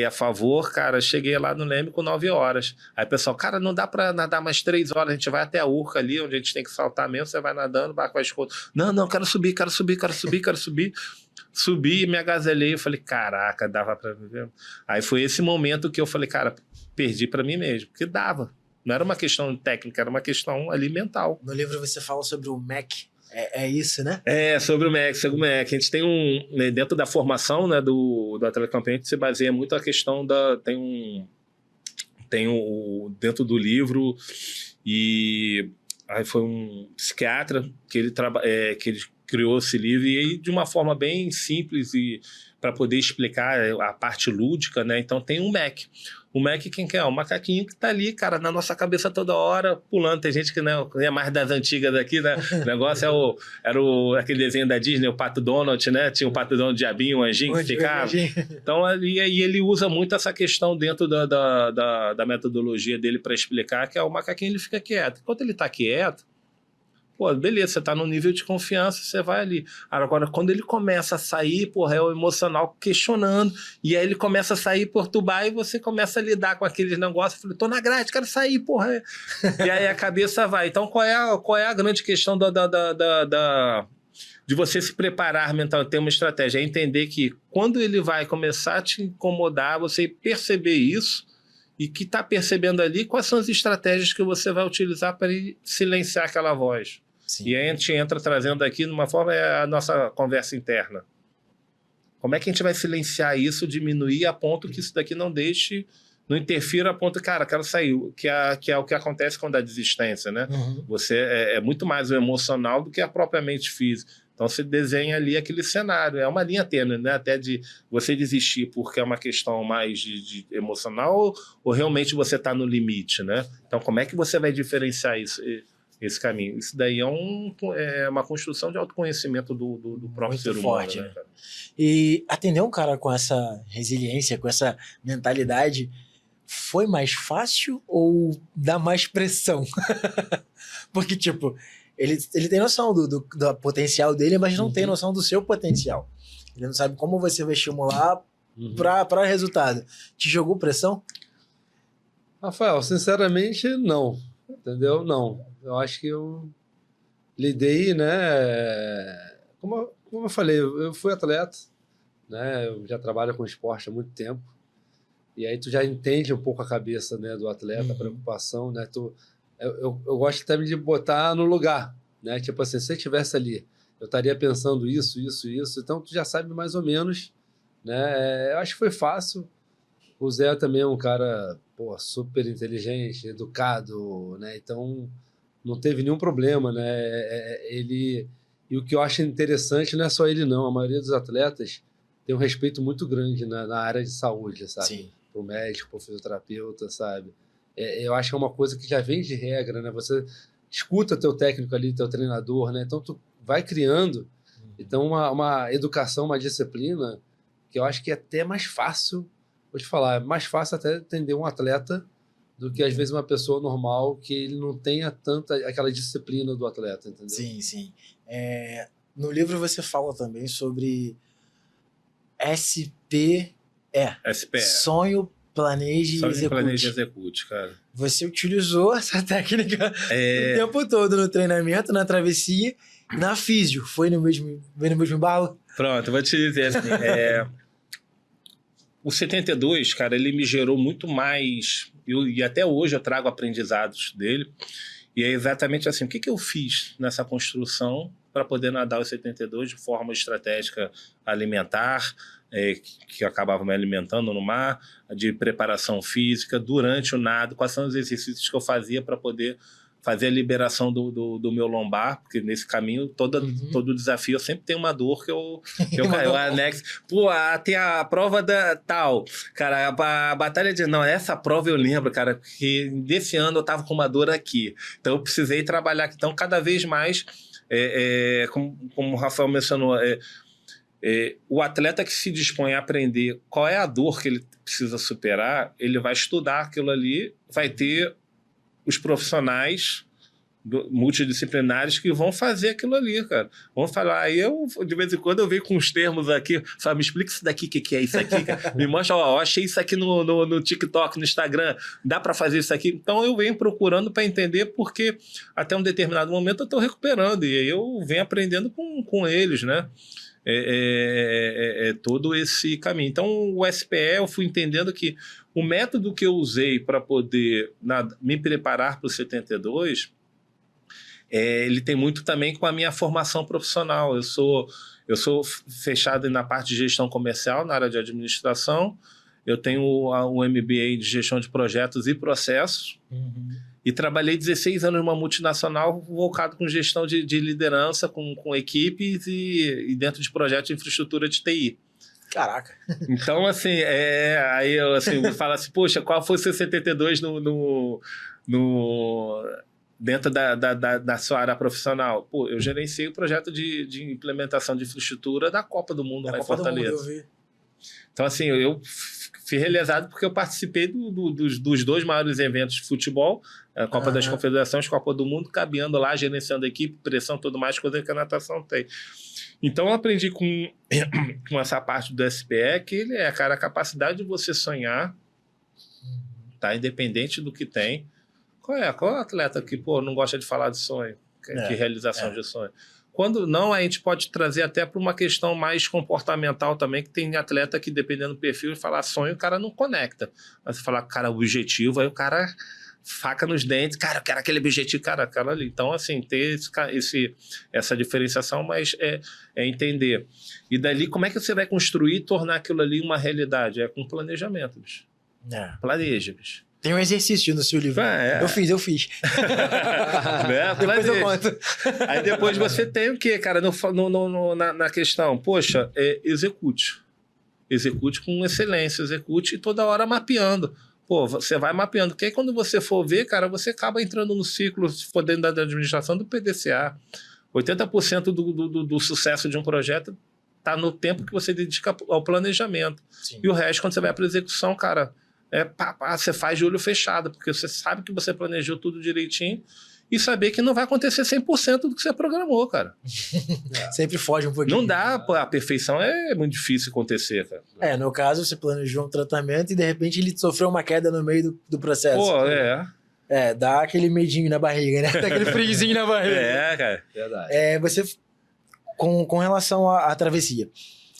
a favor, cara, cheguei lá no Leme com 9 horas. Aí o pessoal, cara, não dá pra nadar mais 3 horas, a gente vai até a Urca ali, onde a gente tem que saltar mesmo, você vai nadando, o barco vai escondo. Não, quero subir. Subi, me agasalhei, eu falei, caraca, dava pra viver. Aí foi esse momento que eu falei, cara, perdi pra mim mesmo, porque dava. Não era uma questão técnica, era uma questão ali mental. No livro você fala sobre o MEC. É isso, né? Sobre o MEC. A gente tem dentro da formação, né, do atleta campeão, a gente se baseia muito a questão dentro do livro, e aí foi um psiquiatra que ele criou esse livro, e aí de uma forma bem simples e para poder explicar a parte lúdica, né? Então tem um MEC. O MEC, quem que é? O macaquinho que tá ali, cara, na nossa cabeça toda hora, pulando. Tem gente que não é mais das antigas daqui, né? O negócio era aquele desenho da Disney, o Pato Donald, né? Tinha o Pato Donald, o diabinho, o anjinho que ficava. Então, ali ele usa muito essa questão dentro da metodologia dele para explicar, que o macaquinho ele fica quieto. Enquanto ele tá quieto, pô, beleza, você tá num nível de confiança, você vai ali. Agora, quando ele começa a sair, porra, é o emocional questionando, e aí ele começa a sair, perturbar, e você começa a lidar com aqueles negócios. Eu falei, tô na grade, quero sair, porra. E aí a cabeça vai. Então, qual é a grande questão de você se preparar mentalmente, ter uma estratégia? É entender que quando ele vai começar a te incomodar, você perceber isso, e que está percebendo ali quais são as estratégias que você vai utilizar para silenciar aquela voz. Sim. E aí a gente entra trazendo aqui, de uma forma, a nossa conversa interna. Como é que a gente vai silenciar isso, diminuir a ponto que isso daqui não não interfira a ponto, cara, quero sair, que é o que acontece quando dá desistência, né? Você é muito mais o emocional do que a propriamente física. Então você desenha ali aquele cenário, é uma linha tênue, né? Até de você desistir porque é uma questão mais de emocional, ou realmente você está no limite, né? Então como é que você vai diferenciar esse caminho? Isso daí é uma construção de autoconhecimento do próprio ser humano. Forte, né, cara? E atender um cara com essa resiliência, com essa mentalidade, foi mais fácil ou dá mais pressão? Porque, tipo, ele tem noção do potencial dele, mas não tem noção do seu potencial. Ele não sabe como você vai estimular para resultado. Te jogou pressão? Rafael, sinceramente, não. Entendeu? Não. Eu acho que eu lidei, né? Como eu falei, eu fui atleta, né? Eu já trabalho com esporte há muito tempo. E aí tu já entende um pouco a cabeça, né, do atleta, a preocupação, né? Eu gosto também de botar no lugar, né? Tipo assim, se eu estivesse ali, eu estaria pensando isso. Então, tu já sabe mais ou menos, né? Eu acho que foi fácil. O Zé também é um cara, pô, super inteligente, educado, né? Então, não teve nenhum problema, né? Ele... E o que eu acho interessante não é só ele, não. A maioria dos atletas tem um respeito muito grande na área de saúde, sabe? Sim. Pro médico, pro fisioterapeuta, sabe? Eu acho que é uma coisa que já vem de regra, né? Você escuta teu técnico ali, teu treinador, né? Então, tu vai criando. Então, uma educação, uma disciplina que eu acho que é até mais fácil, vou te falar, é mais fácil até atender um atleta do que, às vezes, uma pessoa normal que ele não tenha tanta aquela disciplina do atleta, entendeu? Sim, sim. No livro você fala também sobre SPE. SPE. Sonho, planeje e execute. Planeje e execute, cara. Você utilizou essa técnica o tempo todo no treinamento, na travessia, na físio. Foi no mesmo embalo? Pronto, eu vou te dizer assim, o 72, cara, ele me gerou muito mais, e até hoje eu trago aprendizados dele, e é exatamente assim, o que eu fiz nessa construção para poder nadar o 72 de forma estratégica alimentar, que eu acabava me alimentando no mar, de preparação física, durante o nado, quais são os exercícios que eu fazia para poder fazer a liberação do meu lombar, porque nesse caminho, todo desafio, eu sempre tenho uma dor que eu anexo. Pô, tem a prova da tal, cara, a batalha de... Não, essa prova eu lembro, cara, que desse ano eu tava com uma dor aqui, então eu precisei trabalhar. Então, cada vez mais, como o Rafael mencionou, o atleta que se dispõe a aprender qual é a dor que ele precisa superar, ele vai estudar aquilo ali, vai ter os profissionais multidisciplinares que vão fazer aquilo ali, cara. Vão falar, aí de vez em quando eu venho com uns termos aqui, sabe, me explica isso daqui, o que é isso aqui, cara? Me mostra, ó, achei isso aqui no TikTok, no Instagram, dá para fazer isso aqui? Então eu venho procurando para entender, porque até um determinado momento eu estou recuperando, e aí eu venho aprendendo com eles, né? Todo esse caminho. Então, o SPE, eu fui entendendo que o método que eu usei para poder me preparar para o 72, ele tem muito também com a minha formação profissional. Eu sou fechado na parte de gestão comercial, na área de administração. Eu tenho o MBA de gestão de projetos e processos. E trabalhei 16 anos numa multinacional voltado com gestão de liderança, com equipes e dentro de projetos de infraestrutura de TI. Caraca. Então, assim, aí eu falo assim, poxa, qual foi o seu 72 dentro da sua área profissional? Pô, eu gerenciei o projeto de implementação de infraestrutura da Copa do Mundo lá em Fortaleza. Então, assim, eu fui realizado porque eu participei dos dois maiores eventos de futebol, a Copa das Confederações, Copa do Mundo, cabeando lá, gerenciando a equipe, pressão, tudo mais, coisa que a natação tem. Então, eu aprendi com essa parte do SPE que cara, a capacidade de você sonhar, tá? Independente do que tem. Qual é o atleta que, não gosta de falar de sonho, de realização de sonho? Quando não, a gente pode trazer até para uma questão mais comportamental também, que tem atleta que, dependendo do perfil, falar sonho, o cara não conecta. Mas você falar, cara, objetivo, aí o cara faca nos dentes, cara, eu quero aquele objetivo, cara, aquela ali. Então, assim, ter essa diferenciação, mas é entender. E dali, como é que você vai construir e tornar aquilo ali uma realidade? É com planejamento, bicho. Planeja, bicho. Tem um exercício no seu livro. Eu fiz. Depois eu conto. Aí depois você tem o quê, cara? Na questão, poxa, execute. Execute com excelência, execute e toda hora mapeando. Pô, você vai mapeando. Porque aí quando você for ver, cara, você acaba entrando no ciclo, se for dentro da administração, do PDCA. 80% do sucesso de um projeto está no tempo que você dedica ao planejamento. Sim. E o resto, quando você vai para a execução, cara... você faz de olho fechado, porque você sabe que você planejou tudo direitinho e saber que não vai acontecer 100% do que você programou, cara. Sempre foge um pouquinho. Não dá, a perfeição é muito difícil acontecer, cara. No caso, você planejou um tratamento e de repente ele sofreu uma queda no meio do processo. Dá aquele medinho na barriga, né? Dá aquele friozinho na barriga. Cara. Verdade. Você, com relação à travessia,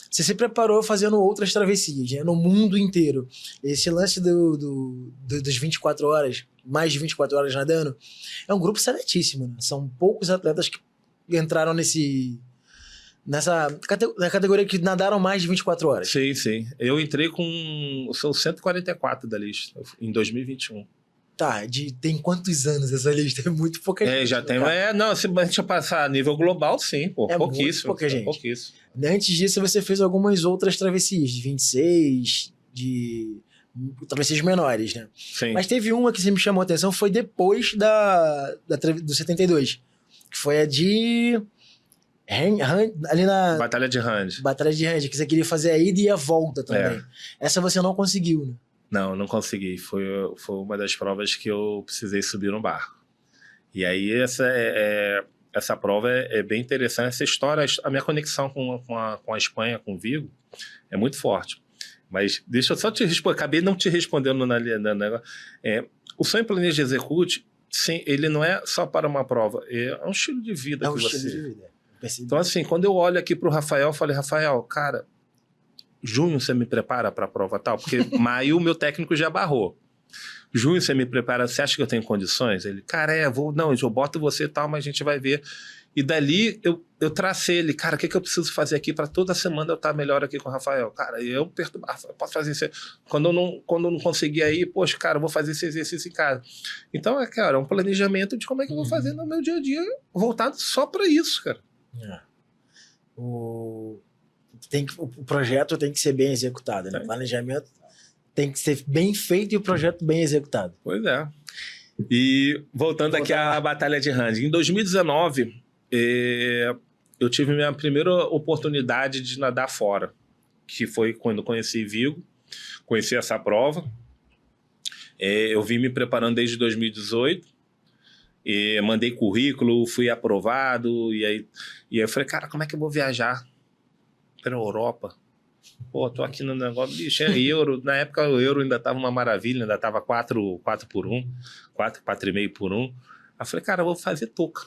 você se preparou fazendo outras travessias, né? No mundo inteiro. Esse lance dos 24 horas, mais de 24 horas nadando, é um grupo seletíssimo, né? São poucos atletas que entraram na categoria que nadaram mais de 24 horas. Sim, sim. Eu entrei com... São 144 da lista, em 2021. Tá, tem quantos anos essa lista? É muito pouca gente. Já tem... cara. Não, se a gente passar a nível global, sim, pô. É Pouquíssimo. muito pouca gente. Pouquíssimo. Antes disso, você fez algumas outras travessias, de 26, de travessias menores, né? Sim. Mas teve uma que você me chamou a atenção, foi depois do 72, que foi a de... ali na Batalha de Hand. Batalha de Hand, que você queria fazer a ida e a volta também. Essa você não conseguiu, né? Não consegui. Foi uma das provas que eu precisei subir no barco. E aí essa prova é bem interessante. Essa história, a minha conexão com a Espanha, com o Vigo, é muito forte. Mas deixa eu só te responder. Acabei não te respondendo na negócio. O sonho planeja execute, sim, ele não é só para uma prova. É um estilo de vida que você... estilo de vida. Então, assim, quando eu olho aqui para o Rafael, eu falei, Rafael, cara, junho você me prepara para a prova tal? Porque maio o meu técnico já barrou. Junho você me prepara, você acha que eu tenho condições? Ele, cara, eu boto você e tal, mas a gente vai ver. E dali eu tracei ele, cara, o que eu preciso fazer aqui para toda semana eu estar melhor aqui com o Rafael? Cara, eu perturbar, posso fazer isso. Quando eu não conseguir aí, poxa, cara, eu vou fazer esse exercício em casa. Então, cara, é um planejamento de como é que eu vou fazer no meu dia a dia, voltado só para isso, cara. O projeto tem que ser bem executado, né? O planejamento tem que ser bem feito e o projeto bem executado. Pois é. E voltando aqui à Batalha de Hand. Em 2019, eu tive minha primeira oportunidade de nadar fora, que foi quando conheci Vigo, conheci essa prova. Eu vim me preparando desde 2018. Mandei currículo, fui aprovado, e aí eu falei, cara, como é que eu vou viajar para a Europa? Pô, tô aqui no negócio, bicho, é euro. Na época o euro ainda tava uma maravilha, ainda tava 4 por 1, 4,5 por 1. Aí eu falei, cara, eu vou fazer touca.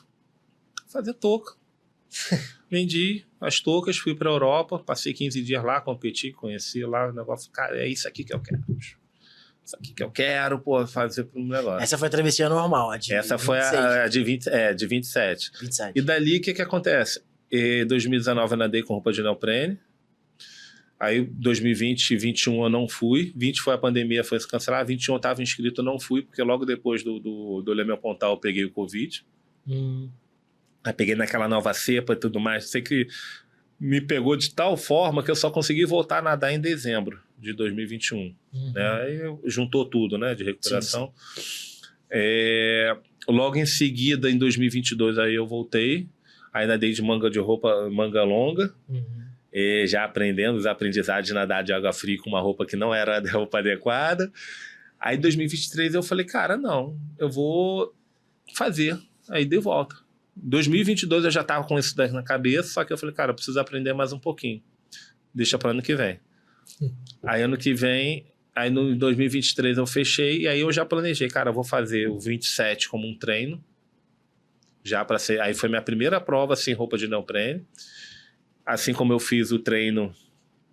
Vendi as toucas, fui para a Europa, passei 15 dias lá, competi, conheci lá o negócio. Cara, é isso aqui que eu quero, bicho. Isso aqui que eu quero, pô, fazer para um negócio. Essa foi a travessia normal, a de Essa 26. foi a de 27. 27. E dali, o que acontece? Em 2019 eu nadei com roupa de neoprene. Aí 2020 e 2021 eu não fui. 20 foi a pandemia, foi se cancelar. 21 eu estava inscrito, eu não fui, porque logo depois do Leme Pontal eu peguei o Covid. Aí peguei naquela nova cepa e tudo mais. Sei que me pegou de tal forma que eu só consegui voltar a nadar em dezembro de 2021. Né? Aí juntou tudo, né, de recuperação. Sim. Logo em seguida, em 2022, aí eu voltei. Aí nadei de manga longa. Já aprendendo os aprendizados de nadar de água fria com uma roupa que não era a roupa adequada. Aí em 2023 eu falei, cara, não, eu vou fazer. Aí dei volta. Em 2022 eu já estava com isso daí na cabeça, só que eu falei, cara, eu preciso aprender mais um pouquinho. Deixa para ano que vem. Aí ano que vem, aí no 2023 eu fechei, e aí eu já planejei, cara, eu vou fazer o 27 como um treino, já para ser, aí foi minha primeira prova sem roupa de neoprene, assim como eu fiz o treino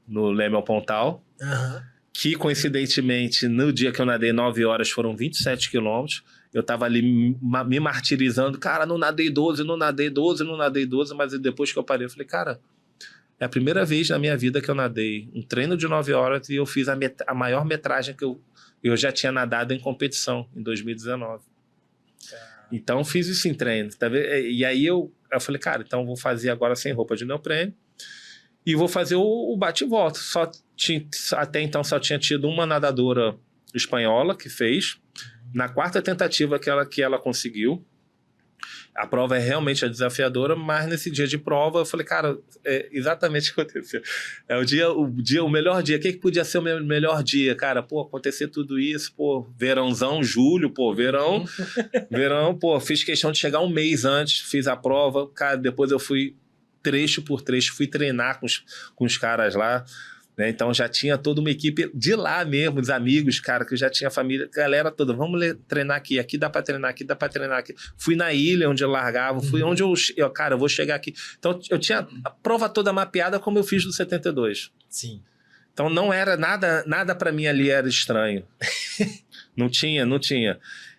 no Leme Pontal, que coincidentemente no dia que eu nadei 9 horas foram 27 quilômetros, eu tava ali me martirizando, cara, não nadei 12, mas depois que eu parei, eu falei, cara, é a primeira vez na minha vida que eu nadei um treino de 9 horas e eu fiz a maior metragem que eu já tinha nadado em competição, em 2019. Então, fiz isso em treino. Tá vendo? E aí eu falei, cara, então vou fazer agora sem roupa de neoprene e vou fazer o bate e volta. Até então só tinha tido uma nadadora espanhola que fez. Na quarta tentativa que ela conseguiu. A prova é realmente desafiadora, mas nesse dia de prova eu falei, cara, exatamente o que aconteceu. O melhor dia. O que podia ser o meu melhor dia, cara? Pô, acontecer tudo isso, pô, verãozão, julho, pô, verão, pô, fiz questão de chegar um mês antes, fiz a prova, cara, depois eu fui trecho por trecho, fui treinar com os caras lá. Né? Então já tinha toda uma equipe de lá mesmo, os amigos, cara, que eu já tinha família, galera toda, vamos treinar aqui dá pra treinar aqui. Fui na ilha onde eu largava, fui onde cara, eu vou chegar aqui. Então eu tinha a prova toda mapeada como eu fiz no 72. Sim. Então não era nada pra mim ali era estranho. Não tinha.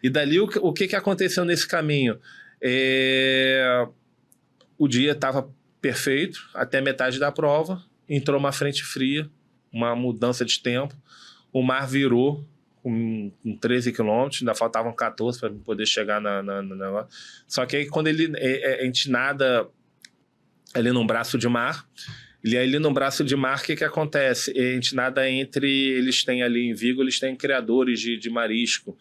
E dali o que aconteceu nesse caminho? O dia tava perfeito, até metade da prova, entrou uma frente fria, uma mudança de tempo, o mar virou com 13 quilômetros, ainda faltavam 14 para poder chegar na... Só que aí quando a gente nada ali num braço de mar, e ali no braço de mar, o que acontece? A gente nada entre... Eles têm ali em Vigo, eles têm criadores de marisco,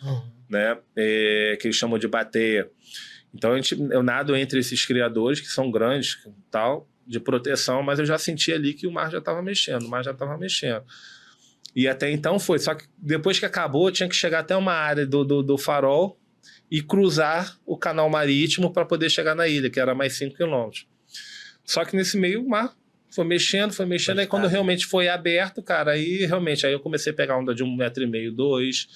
né? Que eles chamam de bateia. Então eu nado entre esses criadores, que são grandes, tal, de proteção, mas eu já senti ali que o mar já estava mexendo, E até então foi. Só que depois que acabou, eu tinha que chegar até uma área do farol e cruzar o canal marítimo para poder chegar na ilha, que era mais 5 quilômetros. Só que nesse meio o mar foi mexendo, aí quando realmente foi aberto, cara, aí eu comecei a pegar onda de 1,5 metro, 2,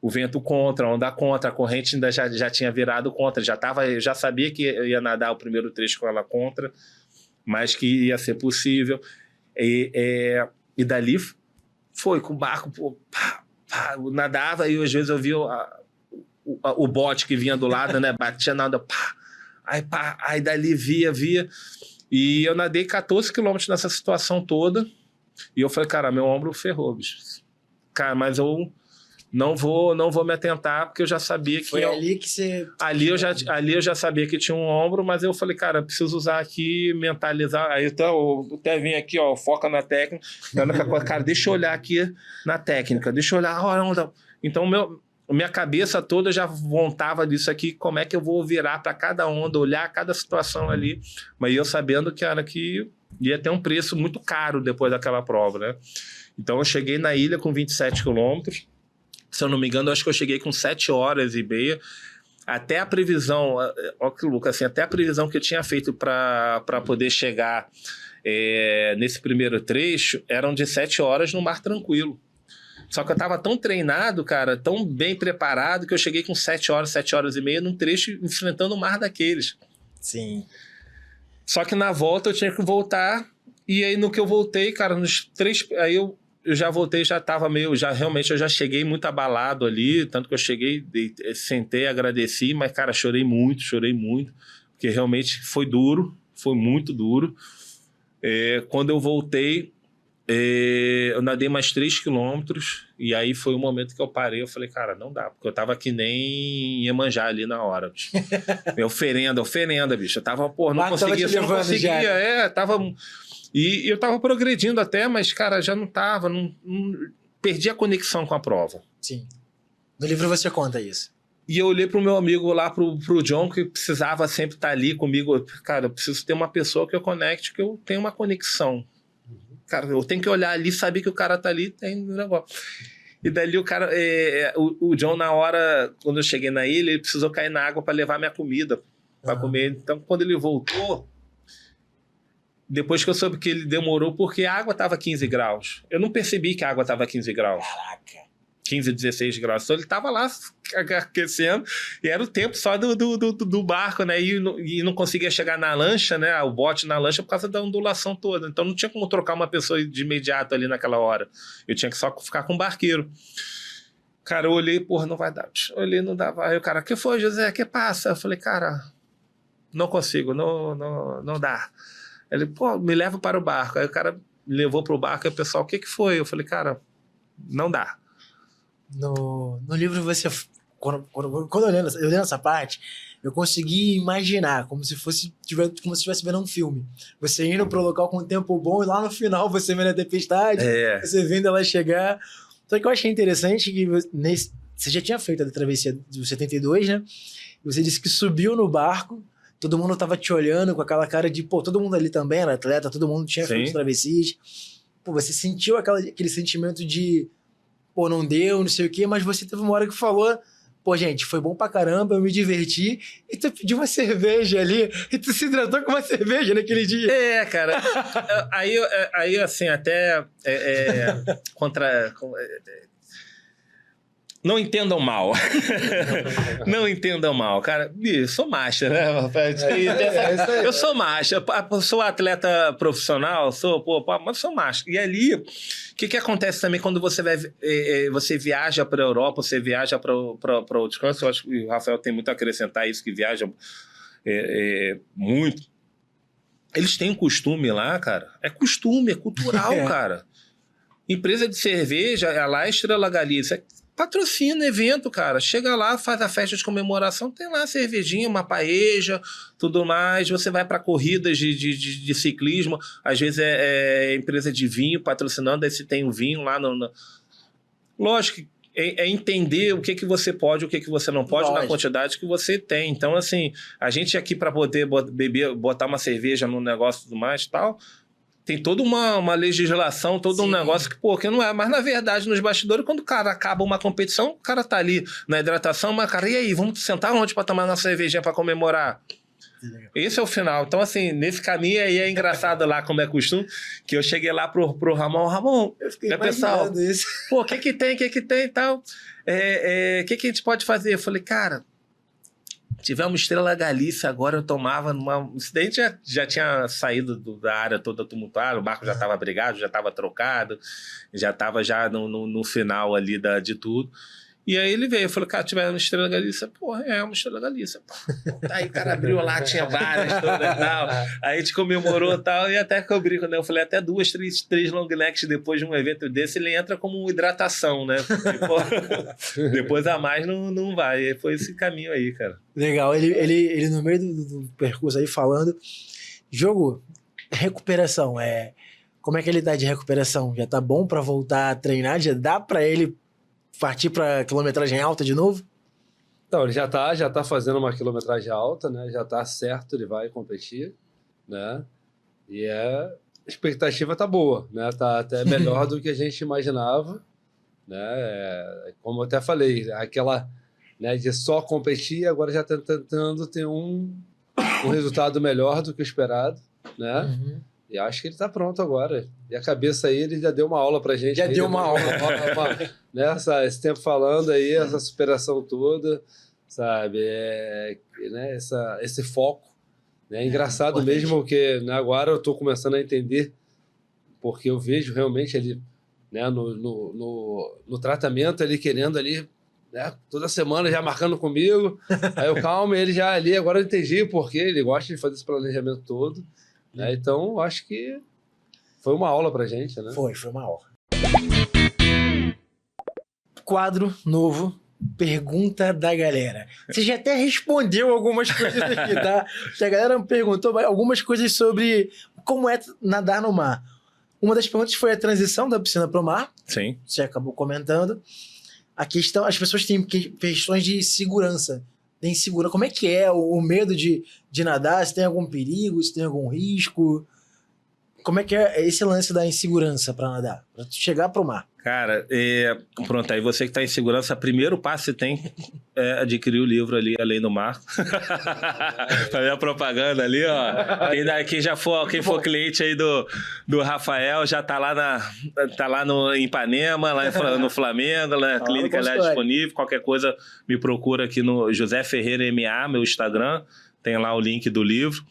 o vento contra, a onda contra, a corrente ainda já tinha virado contra, já sabia que ia nadar o primeiro trecho com ela contra, mas que ia ser possível. E dali foi com o barco, pô, nadava e às vezes eu via o bote que vinha do lado, né, batia na onda, aí dali via. E eu nadei 14 quilômetros nessa situação toda. E eu falei, cara, meu ombro ferrou, bicho. Cara, mas eu não vou me atentar, porque eu já sabia que... Foi ali que você... Ali eu já sabia que tinha um ombro, mas eu falei, cara, preciso usar aqui, mentalizar. Aí então, eu até vim aqui, ó, foca na técnica. Cara, deixa eu olhar aqui na técnica, deixa eu olhar a onda. Então, minha cabeça toda já montava disso aqui, como é que eu vou virar para cada onda, olhar cada situação ali. Mas eu sabendo que ia ter um preço muito caro depois daquela prova, né? Então, eu cheguei na ilha com 27 quilômetros. Se eu não me engano, eu acho que eu cheguei com 7 horas e meia. Até a previsão, ó que louco, assim, até a previsão que eu tinha feito para poder chegar nesse primeiro trecho eram de 7 horas no mar tranquilo. Só que eu estava tão treinado, cara, tão bem preparado, que eu cheguei com 7 horas e meia num trecho enfrentando o mar daqueles. Sim. Só que na volta eu tinha que voltar, e aí no que eu voltei, cara, nos 3... Aí eu já voltei, já estava realmente eu já cheguei muito abalado ali, tanto que eu cheguei, sentei, agradeci, mas, cara, chorei muito, porque realmente foi duro, foi muito duro. Quando eu voltei, eu nadei mais 3 quilômetros, e aí foi o momento que eu parei, eu falei, cara, não dá, porque eu tava que nem Iemanjá ali na hora, bicho. oferenda, bicho. Eu tava, não conseguia, tava... E eu tava progredindo até, mas, cara, já não tava, não perdi a conexão com a prova. Sim. No livro você conta isso. E eu olhei pro meu amigo lá, pro John, que precisava sempre estar ali comigo. Cara, eu preciso ter uma pessoa que eu conecte, que eu tenha uma conexão. Cara, eu tenho que olhar ali, saber que o cara tá ali, tem um negócio. E dali o cara, o John, na hora, quando eu cheguei na ilha, ele precisou cair na água para levar minha comida, para comer. Então, quando ele voltou, depois que eu soube que ele demorou, porque a água estava 15 graus. Eu não percebi que a água estava 15 graus. Caraca. 15, 16 graus. Então ele estava lá aquecendo, e era o tempo só do barco, né? E não conseguia chegar na lancha, né? O bote na lancha por causa da ondulação toda. Então não tinha como trocar uma pessoa de imediato ali naquela hora. Eu tinha que só ficar com o barqueiro. Cara, eu olhei, porra, não vai dar. Olhei, não dava. Aí o cara, que foi, José? Que passa? Eu falei, cara, não consigo, não dá. Ele, pô, me leva para o barco. Aí o cara me levou para o barco, e o pessoal, o que foi? Eu falei, cara, não dá. No livro você... Quando eu lendo essa parte, eu consegui imaginar como se estivesse vendo um filme. Você indo pro local com um tempo bom e lá no final você vendo a tempestade, você vendo ela chegar. Só que eu achei interessante que você já tinha feito a travessia do 72, né? E você disse que subiu no barco, todo mundo tava te olhando com aquela cara de, pô, todo mundo ali também era atleta, todo mundo tinha feito travessias. Pô, você sentiu aquele sentimento de, pô, não deu, não sei o quê, mas você teve uma hora que falou, pô, gente, foi bom pra caramba, eu me diverti, e tu pediu uma cerveja ali, e tu se hidratou com uma cerveja naquele dia. Cara, aí assim, até não entendam mal. Não entendam mal, cara. Eu sou macho, né? Eu sou macho. Eu sou atleta profissional, mas sou macho. E ali, o que acontece também quando você viaja para a Europa, você viaja para outros cantos? Eu acho que o Rafael tem muito a acrescentar isso, que viaja muito. Eles têm um costume lá, cara. É costume, é cultural, cara. Empresa de cerveja, é lá Estrela Galícia. Patrocina evento, cara. Chega lá, faz a festa de comemoração, tem lá cervejinha, uma paeja, tudo mais. Você vai para corridas de ciclismo, às vezes é empresa de vinho patrocinando, aí se tem o vinho lá no... Lógico que é entender o que você pode, o que você não pode, na quantidade que você tem. Então, assim, a gente aqui para poder beber, botar uma cerveja no negócio e tudo mais tal, tem toda uma legislação, todo um negócio que não é. Mas, na verdade, nos bastidores, quando o cara acaba uma competição, o cara tá ali na hidratação, mas, cara, e aí, vamos sentar onde para tomar nossa cervejinha para comemorar? Esse é o final. Então, assim, nesse caminho aí é engraçado lá, como é costume, que eu cheguei lá pro Ramon, eu fiquei pessoal, isso. Pô, o que tem e tal? O que a gente pode fazer? Eu falei, cara, tivemos Estrela Galícia, agora eu tomava numa... O incidente já tinha saído da área toda tumultuada, o barco já estava brigado, já estava trocado, já estava no final ali de tudo. E aí ele veio, falou, cara, tivemos Estrela Galícia. Porra, é uma Estrela Galícia. Aí o cara abriu lá, tinha várias todas e tal. Aí a gente comemorou e tal, e até que eu brinco, né? Eu falei, até 2, 3 long necks depois de um evento desse, ele entra como hidratação, né? Porque, pô, depois a mais não vai. E foi esse caminho aí, cara. Legal, ele no meio do percurso aí falando, jogo, recuperação, como é que ele tá de recuperação? Já tá bom pra voltar a treinar? Já dá pra ele partir para quilometragem alta de novo? Então, ele já tá fazendo uma quilometragem alta, né? Já tá certo, ele vai competir, né? E a expectativa tá boa, né? Tá até melhor do que a gente imaginava, né? Como eu até falei, aquela, né, de só competir, agora já tá tentando ter um resultado melhor do que o esperado, né? Uhum. E acho que ele tá pronto agora. E a cabeça aí, ele já deu uma aula pra gente. Já deu uma aula. Né, esse tempo falando aí, essa superação toda, sabe? Né, esse foco. Né? É engraçado mesmo que, né, agora eu tô começando a entender, porque eu vejo realmente ele, né, no tratamento, ele querendo ali, né, toda semana já marcando comigo. Aí eu calmo, ele já ali, agora eu entendi porque ele gosta de fazer esse planejamento todo. Né? Então, acho que foi uma aula pra gente, né? Foi uma aula. Quadro novo, pergunta da galera. Você já até respondeu algumas coisas aqui, tá? A galera me perguntou algumas coisas sobre como é nadar no mar. Uma das perguntas foi a transição da piscina para o mar. Sim. Você acabou comentando. A questão, as pessoas têm questões de segurança. Como é que é o medo de nadar? Se tem algum perigo, se tem algum risco? Como é que é esse lance da insegurança para nadar? Para chegar pro mar? Cara, pronto, aí você que tá em segurança, o primeiro passo que você tem é adquirir o livro ali, Além do Mar. Fazer a propaganda ali, ó. Quem for cliente aí do Rafael, já tá lá em Ipanema, lá no Flamengo, na clínica lá disponível. Qualquer coisa, me procura aqui no José Ferreira MA, meu Instagram. Tem lá o link do livro.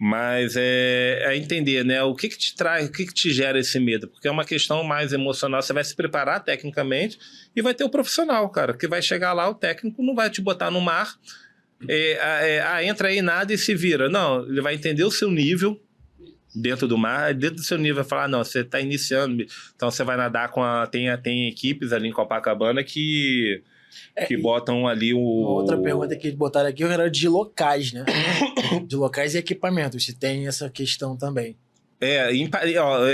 Mas é entender, né? O que te traz, o que te gera esse medo? Porque é uma questão mais emocional. Você vai se preparar tecnicamente e vai ter o profissional, cara, que vai chegar lá, o técnico não vai te botar no mar, entra aí, nada e se vira. Não, ele vai entender o seu nível dentro do mar, dentro do seu nível vai falar, não, você está iniciando, então você vai nadar tem equipes ali em Copacabana que botam ali Uma outra pergunta que botaram aqui era de locais, né? De locais e equipamentos, se tem essa questão também.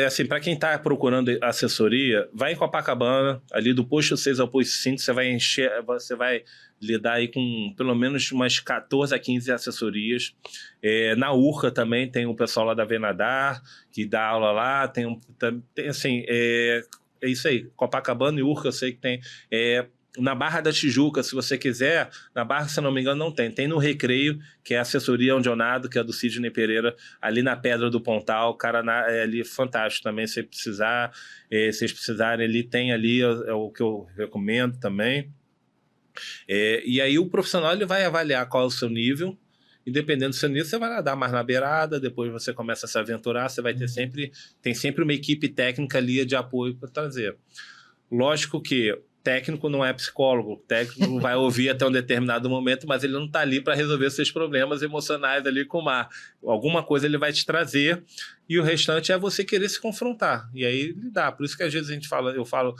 Assim, para quem está procurando assessoria, vai em Copacabana, ali do posto 6 ao posto 5, você vai lidar aí com pelo menos umas 14 a 15 assessorias. Na Urca também tem o pessoal lá da Venadar, que dá aula lá, tem assim, é isso aí, Copacabana e Urca eu sei que tem... Na Barra da Tijuca, se você quiser, na Barra, se não me engano, não tem. Tem no Recreio, que é a assessoria onde eu nado, que é do Sidney Pereira, ali na Pedra do Pontal. O cara é ali fantástico também, se vocês precisarem, ele tem ali, é o que eu recomendo também. E aí o profissional ele vai avaliar qual é o seu nível, e dependendo do seu nível, você vai nadar mais na beirada, depois você começa a se aventurar, você vai ter tem sempre uma equipe técnica ali de apoio para trazer. Lógico que técnico não é psicólogo. O técnico vai ouvir até um determinado momento, mas ele não está ali para resolver seus problemas emocionais ali com o mar. Alguma coisa ele vai te trazer e o restante é você querer se confrontar. E aí lidar. Por isso que às vezes eu falo,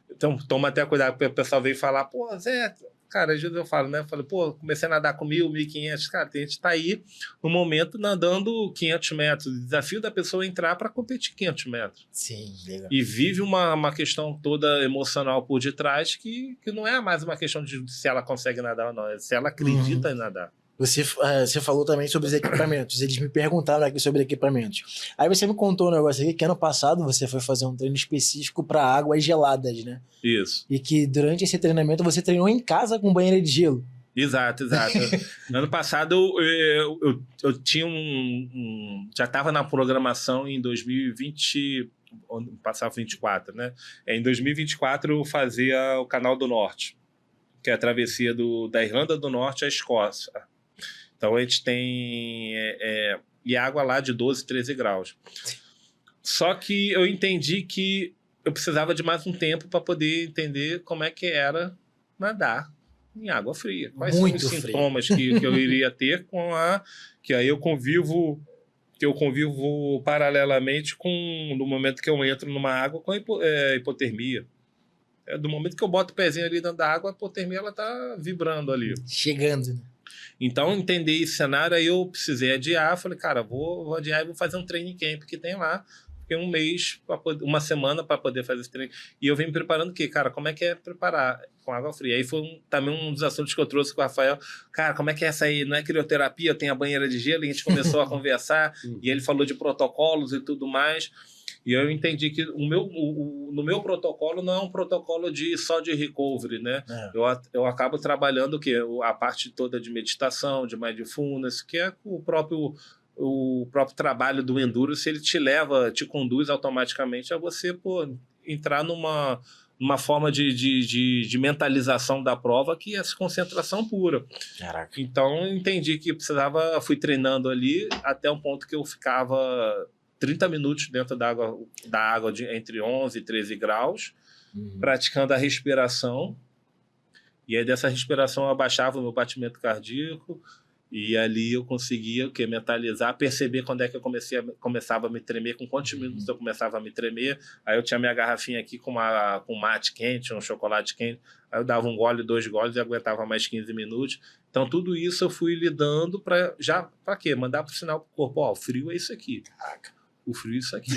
então toma até cuidado, porque o pessoal vem falar, pô, Zé, cara, às vezes eu falo, né? Eu falo, pô, comecei a nadar com 1.000, 1.500. Cara, tem gente que tá aí no momento nadando 500 metros. O desafio da pessoa é entrar para competir 500 metros. Sim, legal. E vive uma questão toda emocional por detrás que não é mais uma questão de se ela consegue nadar ou não, é se ela acredita em nadar. Você falou também sobre os equipamentos. Eles me perguntaram aqui sobre equipamentos. Aí você me contou um negócio aqui que ano passado você foi fazer um treino específico para águas geladas, né? Isso. E que durante esse treinamento você treinou em casa com banheira de gelo. Exato. Ano passado eu tinha já estava na programação em 2020, passava 24, né? Em 2024 eu fazia o Canal do Norte, que é a travessia da Irlanda do Norte à Escócia. Então a gente tem e água lá de 12, 13 graus. Só que eu entendi que eu precisava de mais um tempo para poder entender como é que era nadar em água fria. Quais Muito são os frio. sintomas que eu iria ter com que aí eu convivo paralelamente no momento que eu entro numa água com hipotermia. Do momento que eu boto o pezinho ali dentro da água, a hipotermia ela tá vibrando ali. Chegando, né? Então, entender esse cenário, aí eu precisei adiar. Falei, cara, vou adiar e vou fazer um training camp que tem lá. Fiquei um mês, uma semana para poder fazer esse treino. E eu venho preparando o quê? Cara, como é que é preparar com água fria? Aí foi também um dos assuntos que eu trouxe com o Rafael. Cara, como é que é essa aí? Não é crioterapia? Tem a banheira de gelo. E a gente começou a conversar. E ele falou de protocolos e tudo mais. E eu entendi que no meu protocolo não é um protocolo só de recovery, né? Eu acabo trabalhando o quê? A parte toda de meditação, de mindfulness, que é o próprio trabalho do endurance, ele te conduz automaticamente a você entrar numa forma de mentalização da prova que é essa concentração pura. Caraca. Então, eu entendi que fui treinando ali até um ponto que eu ficava 30 minutos dentro da água entre 11 e 13 graus, praticando a respiração. E aí, dessa respiração, eu abaixava o meu batimento cardíaco. E ali eu conseguia mentalizar, perceber quando é que eu começava a me tremer, com quantos minutos eu começava a me tremer. Aí eu tinha minha garrafinha aqui com mate quente, um chocolate quente. Aí eu dava um gole, 2 goles e aguentava mais 15 minutos. Então tudo isso eu fui lidando para quê? Mandar pro sinal pro corpo, ó, o frio é isso aqui. O frio é isso aqui.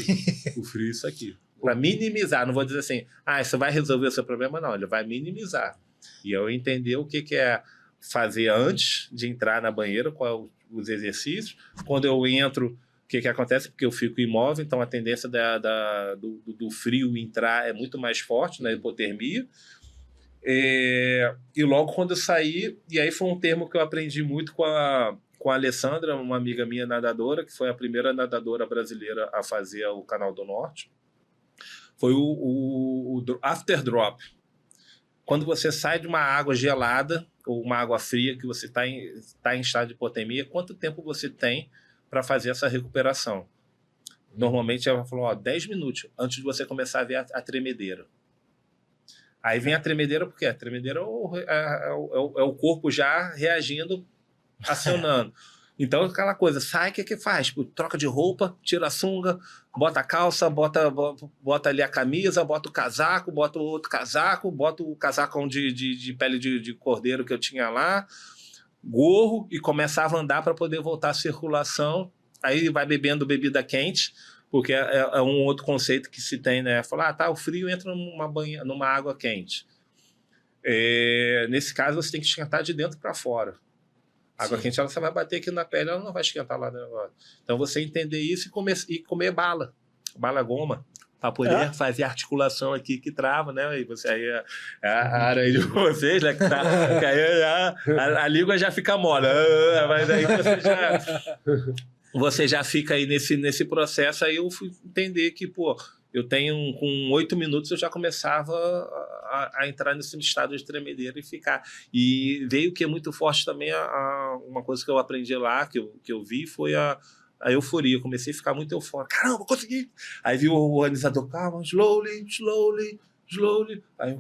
O frio é isso aqui. Para minimizar, não vou dizer assim, isso vai resolver o seu problema, não. Ele vai minimizar. E eu entender o que é fazer antes de entrar na banheira, quais os exercícios. Quando eu entro, o que acontece? Porque eu fico imóvel, então a tendência do frio entrar é muito mais forte na hipotermia. E logo quando eu saí, e aí foi um termo que eu aprendi muito com a Alessandra, uma amiga minha nadadora, que foi a primeira nadadora brasileira a fazer o Canal do Norte, foi o after drop. Quando você sai de uma água gelada ou uma água fria, que você está em estado de hipotermia, quanto tempo você tem para fazer essa recuperação? Normalmente ela falou, 10 minutos antes de você começar a ver a tremedeira. Aí vem a tremedeira, porque a tremedeira é o corpo já reagindo, acionando. Então, aquela coisa, sai, o que faz? Troca de roupa, tira a sunga, bota a calça, bota ali a camisa, bota o casaco, bota o outro casaco, bota o casacão de pele de cordeiro que eu tinha lá, gorro, e começava a andar para poder voltar à circulação. Aí vai bebendo bebida quente, porque é um outro conceito que se tem, né? Falar, o frio entra numa água quente. Nesse caso, você tem que esquentar de dentro para fora. A água quente, ela só vai bater aqui na pele, ela não vai esquentar lá dentro. Então, você entender isso e comer bala goma, para poder fazer a articulação aqui que trava, né? E você aí, a área de vocês, né? Que aí a língua já fica mole. Mas aí você já fica aí nesse processo. Aí eu fui entender que, eu tenho, com 8 minutos, eu já começava a entrar nesse estado de tremedeira e ficar. E veio que é muito forte também, uma coisa que eu aprendi lá, que eu vi, foi a euforia. Eu comecei a ficar muito eufórico. Caramba, consegui! Aí vi o organizador, calma, slowly. Aí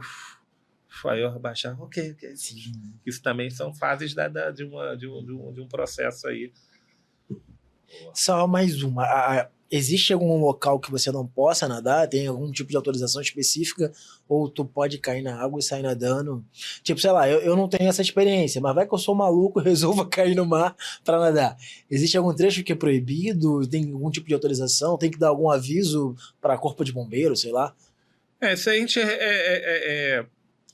Aí eu baixava, ok. Sim. Isso também são fases de um processo aí. Só mais uma. Existe algum local que você não possa nadar? Tem algum tipo de autorização específica? Ou tu pode cair na água e sair nadando? Tipo, sei lá, eu não tenho essa experiência, mas vai que eu sou maluco e resolvo cair no mar pra nadar. Existe algum trecho que é proibido? Tem algum tipo de autorização? Tem que dar algum aviso para corpo de bombeiro, sei lá? Isso aí a gente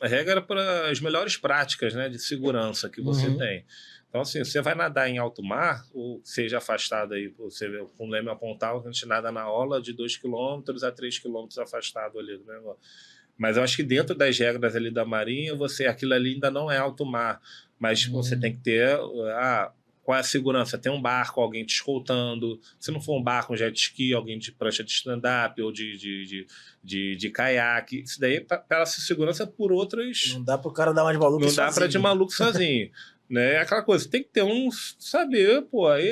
a regra para as melhores práticas, né, de segurança que você tem. Então, assim, você vai nadar em alto mar, ou seja afastado aí, você vê, com o leme apontar, a gente nada na orla de 2 km a 3 km afastado ali do negócio. Mas eu acho que dentro das regras ali da Marinha, aquilo ali ainda não é alto mar, mas você tem que ter qual é a segurança? Tem um barco, alguém te escoltando. Se não for um barco, um jet ski, alguém de prancha de stand-up ou de caiaque. Isso daí, pela segurança por outras... Não dá pro cara dar uma de maluco Não sozinho. dá pra de maluco sozinho. Né? É aquela coisa, tem que ter saber, pô, aí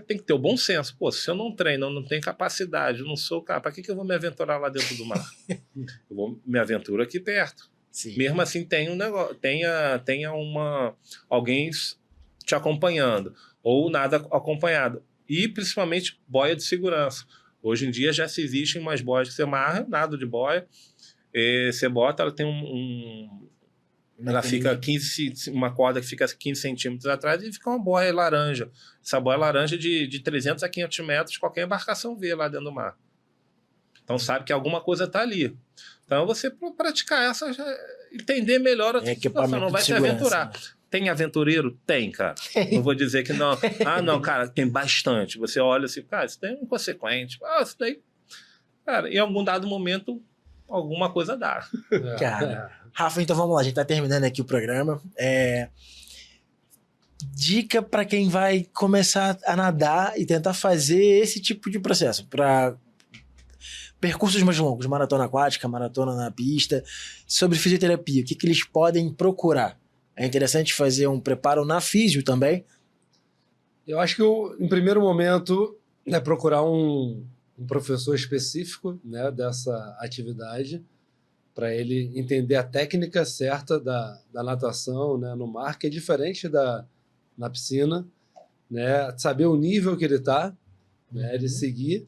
tem que ter o bom senso. Pô, se eu não treino, eu não tenho capacidade, eu não sou cara, pra que eu vou me aventurar lá dentro do mar? Eu vou me aventuro aqui perto. Sim. Mesmo assim, tem um negócio, tenha alguém te acompanhando, ou nada acompanhado. E, principalmente, boia de segurança. Hoje em dia já se existem umas boias que você amarra, nada de boia, você bota, ela tem ela fica uma corda que fica 15 centímetros atrás e fica uma boia laranja. Essa boia laranja de 300 a 500 metros, qualquer embarcação vê lá dentro do mar. Então sabe que alguma coisa está ali. Então você praticar essa, entender melhor a situação, não vai se aventurar. Né? Tem aventureiro? Tem, cara. Não vou dizer que não. Não, cara, tem bastante. Você olha assim, cara, isso daí é inconsequente. Isso daí... Cara, em algum dado momento, alguma coisa dá. Cara, Rafa, então vamos lá, a gente tá terminando aqui o programa. Dica para quem vai começar a nadar e tentar fazer esse tipo de processo, para percursos mais longos, maratona aquática, maratona na pista, sobre fisioterapia, o que eles podem procurar? É interessante fazer um preparo na físio também? Eu acho que, em primeiro momento, é procurar um professor específico, né, dessa atividade, para ele entender a técnica certa da natação, né, no mar, que é diferente na piscina, né, saber o nível que ele está, né, ele seguir.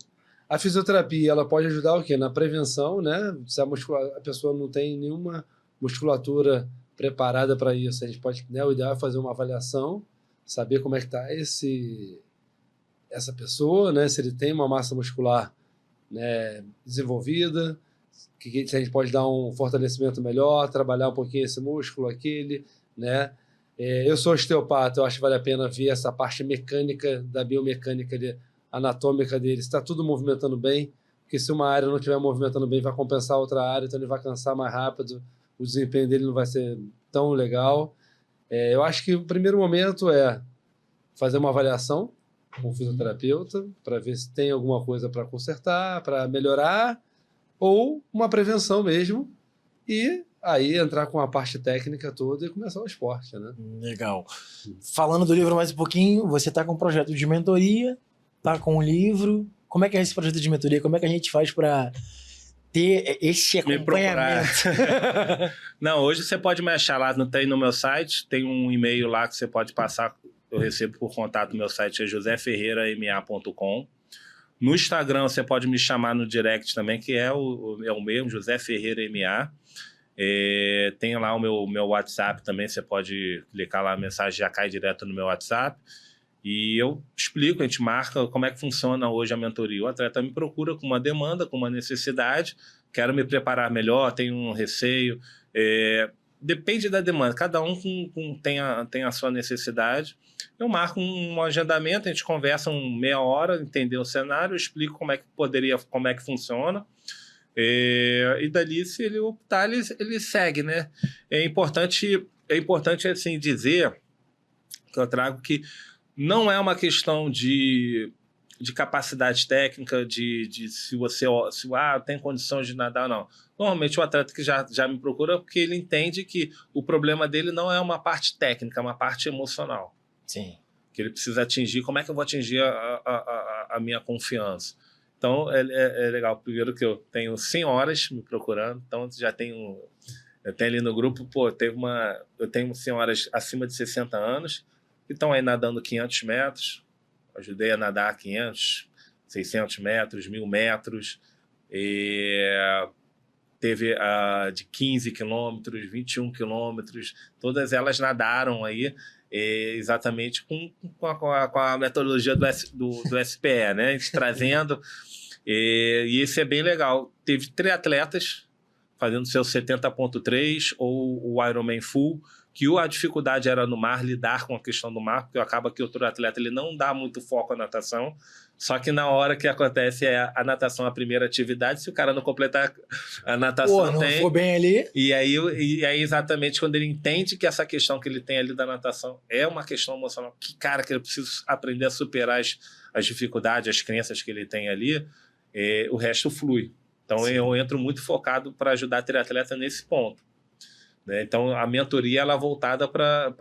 A fisioterapia ela pode ajudar o quê? Na prevenção, né? Se a pessoa não tem nenhuma musculatura preparada para isso, a gente pode, né, o ideal é fazer uma avaliação, saber como é que está essa pessoa, né, se ele tem uma massa muscular, né, desenvolvida, se a gente pode dar um fortalecimento melhor, trabalhar um pouquinho esse músculo, aquele, né? Eu sou osteopata, eu acho que vale a pena ver essa parte mecânica, da biomecânica anatômica dele, está tudo movimentando bem, porque se uma área não estiver movimentando bem, vai compensar outra área, então ele vai cansar mais rápido, o desempenho dele não vai ser tão legal. Eu acho que o primeiro momento é fazer uma avaliação com o fisioterapeuta, para ver se tem alguma coisa para consertar, para melhorar, ou uma prevenção mesmo, e aí entrar com a parte técnica toda e começar o esporte, né? Legal. Falando do livro mais um pouquinho, você está com um projeto de mentoria, tá com um livro. Como é que é esse projeto de mentoria? Como é que a gente faz para ter esse acompanhamento? Não, hoje você pode me achar lá, tem no meu site, tem um e-mail lá que você pode passar, eu recebo por contato no meu site, é joseferreirama.com. No Instagram você pode me chamar no direct também, que é o mesmo, José Ferreira MA. Tem lá o meu WhatsApp também, você pode clicar lá, a mensagem já cai direto no meu WhatsApp. E eu explico, a gente marca como é que funciona hoje a mentoria. O atleta me procura com uma demanda, com uma necessidade, quero me preparar melhor, tenho um receio. Depende da demanda, cada um tem a sua necessidade. Eu marco um agendamento, a gente conversa meia hora, entender o cenário, eu explico como é que funciona. E dali, se ele optar, ele segue, né? É importante assim, dizer que eu trago que não é uma questão de capacidade técnica, se você tem condições de nadar, não. Normalmente o atleta que já me procura porque ele entende que o problema dele não é uma parte técnica, é uma parte emocional. Sim. Que ele precisa atingir. Como é que eu vou atingir a minha confiança? Então, é legal. Primeiro que eu tenho senhoras me procurando, então já tenho Eu tenho ali no grupo, pô, eu tenho senhoras acima de 60 anos que estão aí nadando 500 metros. Ajudei a nadar 500, 600 metros, 1.000 metros. Teve de 15 quilômetros, 21 quilômetros. Todas elas nadaram aí exatamente com a metodologia do SPE, né? A gente trazendo. E isso é bem legal. Teve triatletas fazendo seu 70.3 ou o Ironman Full, que a dificuldade era no mar, lidar com a questão do mar, porque acaba que o triatleta ele não dá muito foco à natação, só que na hora que acontece a natação a primeira atividade, se o cara não completar a natação, não for bem ali. E aí exatamente quando ele entende que essa questão que ele tem ali da natação é uma questão emocional, que ele precisa aprender a superar as dificuldades, as crenças que ele tem ali, o resto flui. Então, sim, eu entro muito focado para ajudar a triatleta nesse ponto. Né? Então, a mentoria ela é voltada para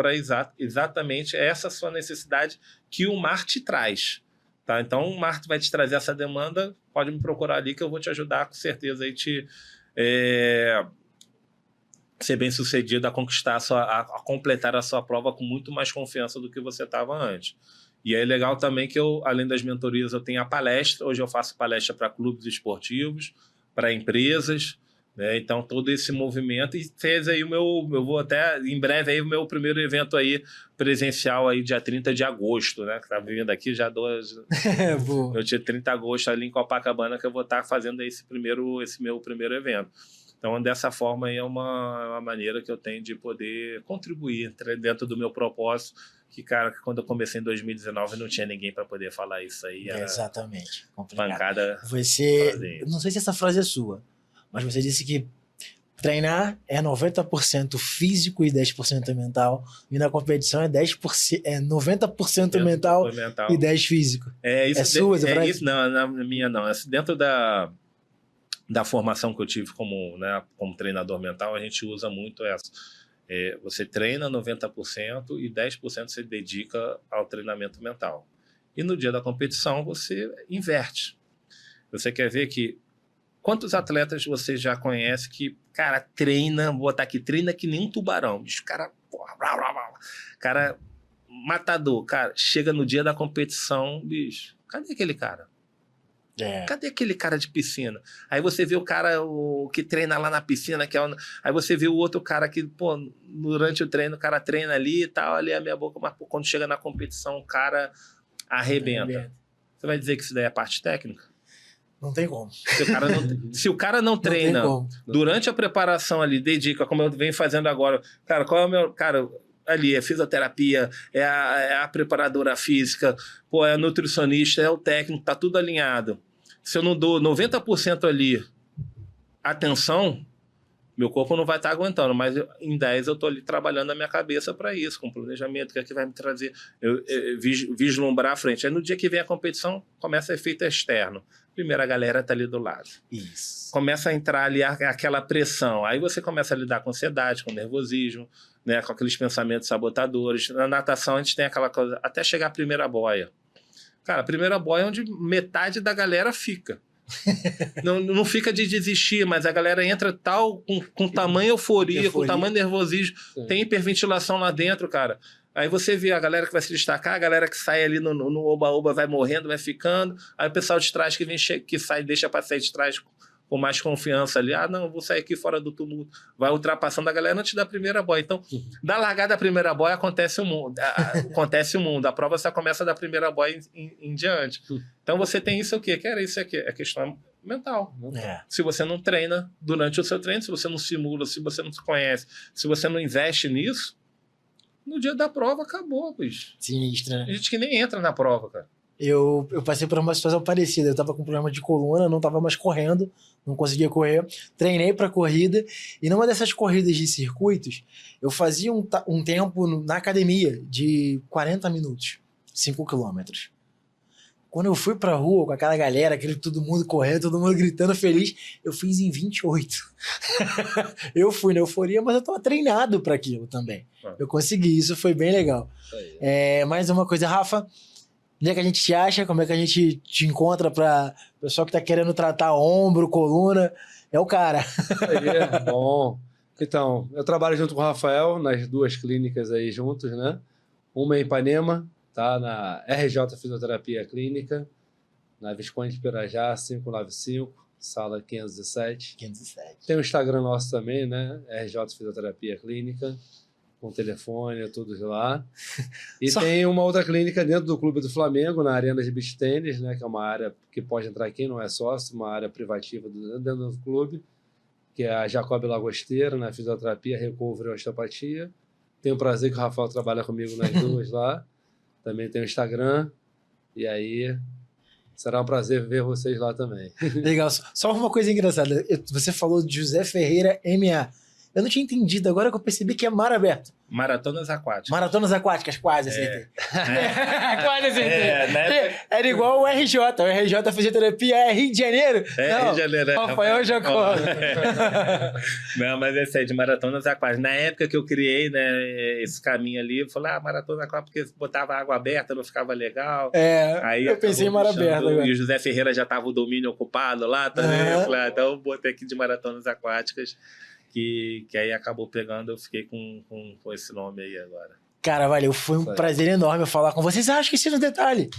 exatamente essa sua necessidade que o mar te traz. Tá? Então, o mar vai te trazer essa demanda, pode me procurar ali que eu vou te ajudar, com certeza, a ser bem sucedido, a conquistar, a completar a sua prova com muito mais confiança do que você estava antes. E é legal também que eu, além das mentorias, eu tenho a palestra. Hoje eu faço palestra para clubes esportivos, para empresas, né? Então todo esse movimento, e fez aí eu vou até em breve aí o meu primeiro evento aí presencial aí dia 30 de agosto, né? Que tá vindo aqui já meu dia 30 de agosto ali em Copacabana, que eu vou estar fazendo esse meu primeiro evento. Então dessa forma aí é uma maneira que eu tenho de poder contribuir dentro do meu propósito, que quando eu comecei em 2019 não tinha ninguém para poder falar isso aí. Exatamente. Complicado. Pancada. Não sei se essa frase é sua, mas você disse que treinar é 90% físico e 10% mental, e na competição é 90% mental e 10% físico. Isso, é sua essa frase? Isso, não, na minha não. Dentro da formação que eu tive como treinador mental, a gente usa muito essa. Você treina 90% e 10% você dedica ao treinamento mental. E no dia da competição você inverte. Você quer ver que quantos atletas você já conhece que, cara, treina, vou botar aqui, treina que nem um tubarão. Bicho, cara, cara, matador, cara, chega no dia da competição, bicho, cadê aquele cara? Cadê aquele cara de piscina? Aí você vê o cara que treina lá na piscina, aí você vê o outro cara que, pô, durante o treino, o cara treina ali e tal, ali a minha boca, mas pô, quando chega na competição, o cara arrebenta. Você vai dizer que isso daí é parte técnica? Não tem como. Se o cara não treina durante a preparação ali, dedica, como eu venho fazendo agora, cara, qual é o meu... Cara, ali é fisioterapia, é a preparadora física, pô, é a nutricionista, é o técnico, tá tudo alinhado. Se eu não dou 90% ali atenção, meu corpo não vai estar aguentando, mas em 10 eu tô ali trabalhando a minha cabeça para isso, com planejamento, que é que vai me trazer, vislumbrar à frente. Aí no dia que vem a competição, começa efeito externo. Primeiro a galera tá ali do lado. Isso. Começa a entrar ali aquela pressão. Aí você começa a lidar com ansiedade, com nervosismo, né, com aqueles pensamentos sabotadores. Na natação a gente tem aquela coisa, até chegar a primeira boia. Cara, a primeira boia é onde metade da galera fica. não fica de desistir, mas a galera entra com tamanho euforia, com tamanho nervosismo. Sim. Tem hiperventilação lá dentro, cara. Aí você vê a galera que vai se destacar, a galera que sai ali no oba-oba vai morrendo, vai ficando. Aí o pessoal de trás que sai, deixa para sair de trás com mais confiança ali. Ah, não, vou sair aqui fora do tumulto. Vai ultrapassando a galera antes da primeira boia. Então, da largada da primeira boia acontece o mundo. Acontece o mundo. A prova só começa da primeira boia em diante. Então você tem isso aqui. Que era isso aqui? É questão mental. Se você não treina durante o seu treino, se você não simula, se você não se conhece, se você não investe nisso, no dia da prova acabou, bicho. Sinistra, né? A gente que nem entra na prova, cara. Eu passei por uma situação parecida. Eu tava com problema de coluna, não tava mais correndo, não conseguia correr. Treinei pra corrida, e numa dessas corridas de circuitos, eu fazia um tempo na academia de 40 minutos, 5 quilômetros. Quando eu fui pra rua com aquela galera, todo mundo correndo, todo mundo gritando feliz, eu fiz em 28. Eu fui na euforia, mas eu tava treinado pra aquilo também. Eu consegui, isso foi bem legal. Mais uma coisa, Rafa, onde é que a gente te acha? Como é que a gente te encontra pra pessoal que tá querendo tratar ombro, coluna? É o cara. Bom. Então, eu trabalho junto com o Rafael nas 2 clínicas aí juntos, né? Uma em Ipanema, tá? Na RJ Fisioterapia Clínica, na Visconde de Pirajá, 595, sala 507. 507. Tem o Instagram nosso também, né? RJ Fisioterapia Clínica, com telefone, tudo de lá. E tem uma outra clínica dentro do Clube do Flamengo, na Arena de Beach Tênis, né? Que é uma área que pode entrar quem não é sócio, uma área privativa dentro do clube, que é a Jacob Lagosteira, na Fisioterapia, Recovery e Osteopatia. Tenho o prazer que o Rafael trabalha comigo nas 2 lá. Também tem o Instagram. E aí, será um prazer ver vocês lá também. Legal. Só uma coisa engraçada. Você falou de José Ferreira MA. Eu não tinha entendido, agora que eu percebi que é mar aberto. Maratonas aquáticas. Maratonas aquáticas, quase acertei. Quase acertei. Né? Era igual o RJ. O RJ Fisioterapia é Rio de Janeiro. Rio de Janeiro. Rafael Jacó. Não, mas esse aí de maratonas aquáticas. Na época que eu criei, né, esse caminho ali, eu falei, maratona aquática, porque botava água aberta, não ficava legal. Aí eu pensei em mar aberto agora. E o José Ferreira já estava o domínio ocupado lá também. Eu falei, então eu botei aqui de maratonas aquáticas. Que aí acabou pegando, eu fiquei com esse nome aí agora. Cara, valeu, foi um prazer enorme falar com vocês. Esqueci no detalhe.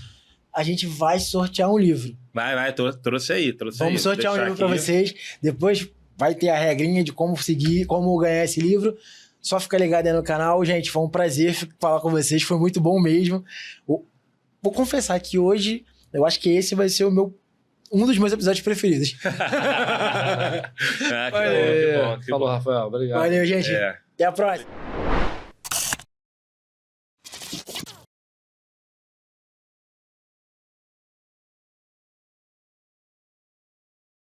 A gente vai sortear um livro. Vai, trouxe aí. Vamos sortear um livro para vocês. Depois vai ter a regrinha de como seguir, como ganhar esse livro. Só fica ligado aí no canal. Gente, foi um prazer falar com vocês, foi muito bom mesmo. Vou confessar que hoje, eu acho que esse vai ser um dos meus episódios preferidos. Que bom. Falou, Rafael. Obrigado. Valeu, gente. Até a próxima.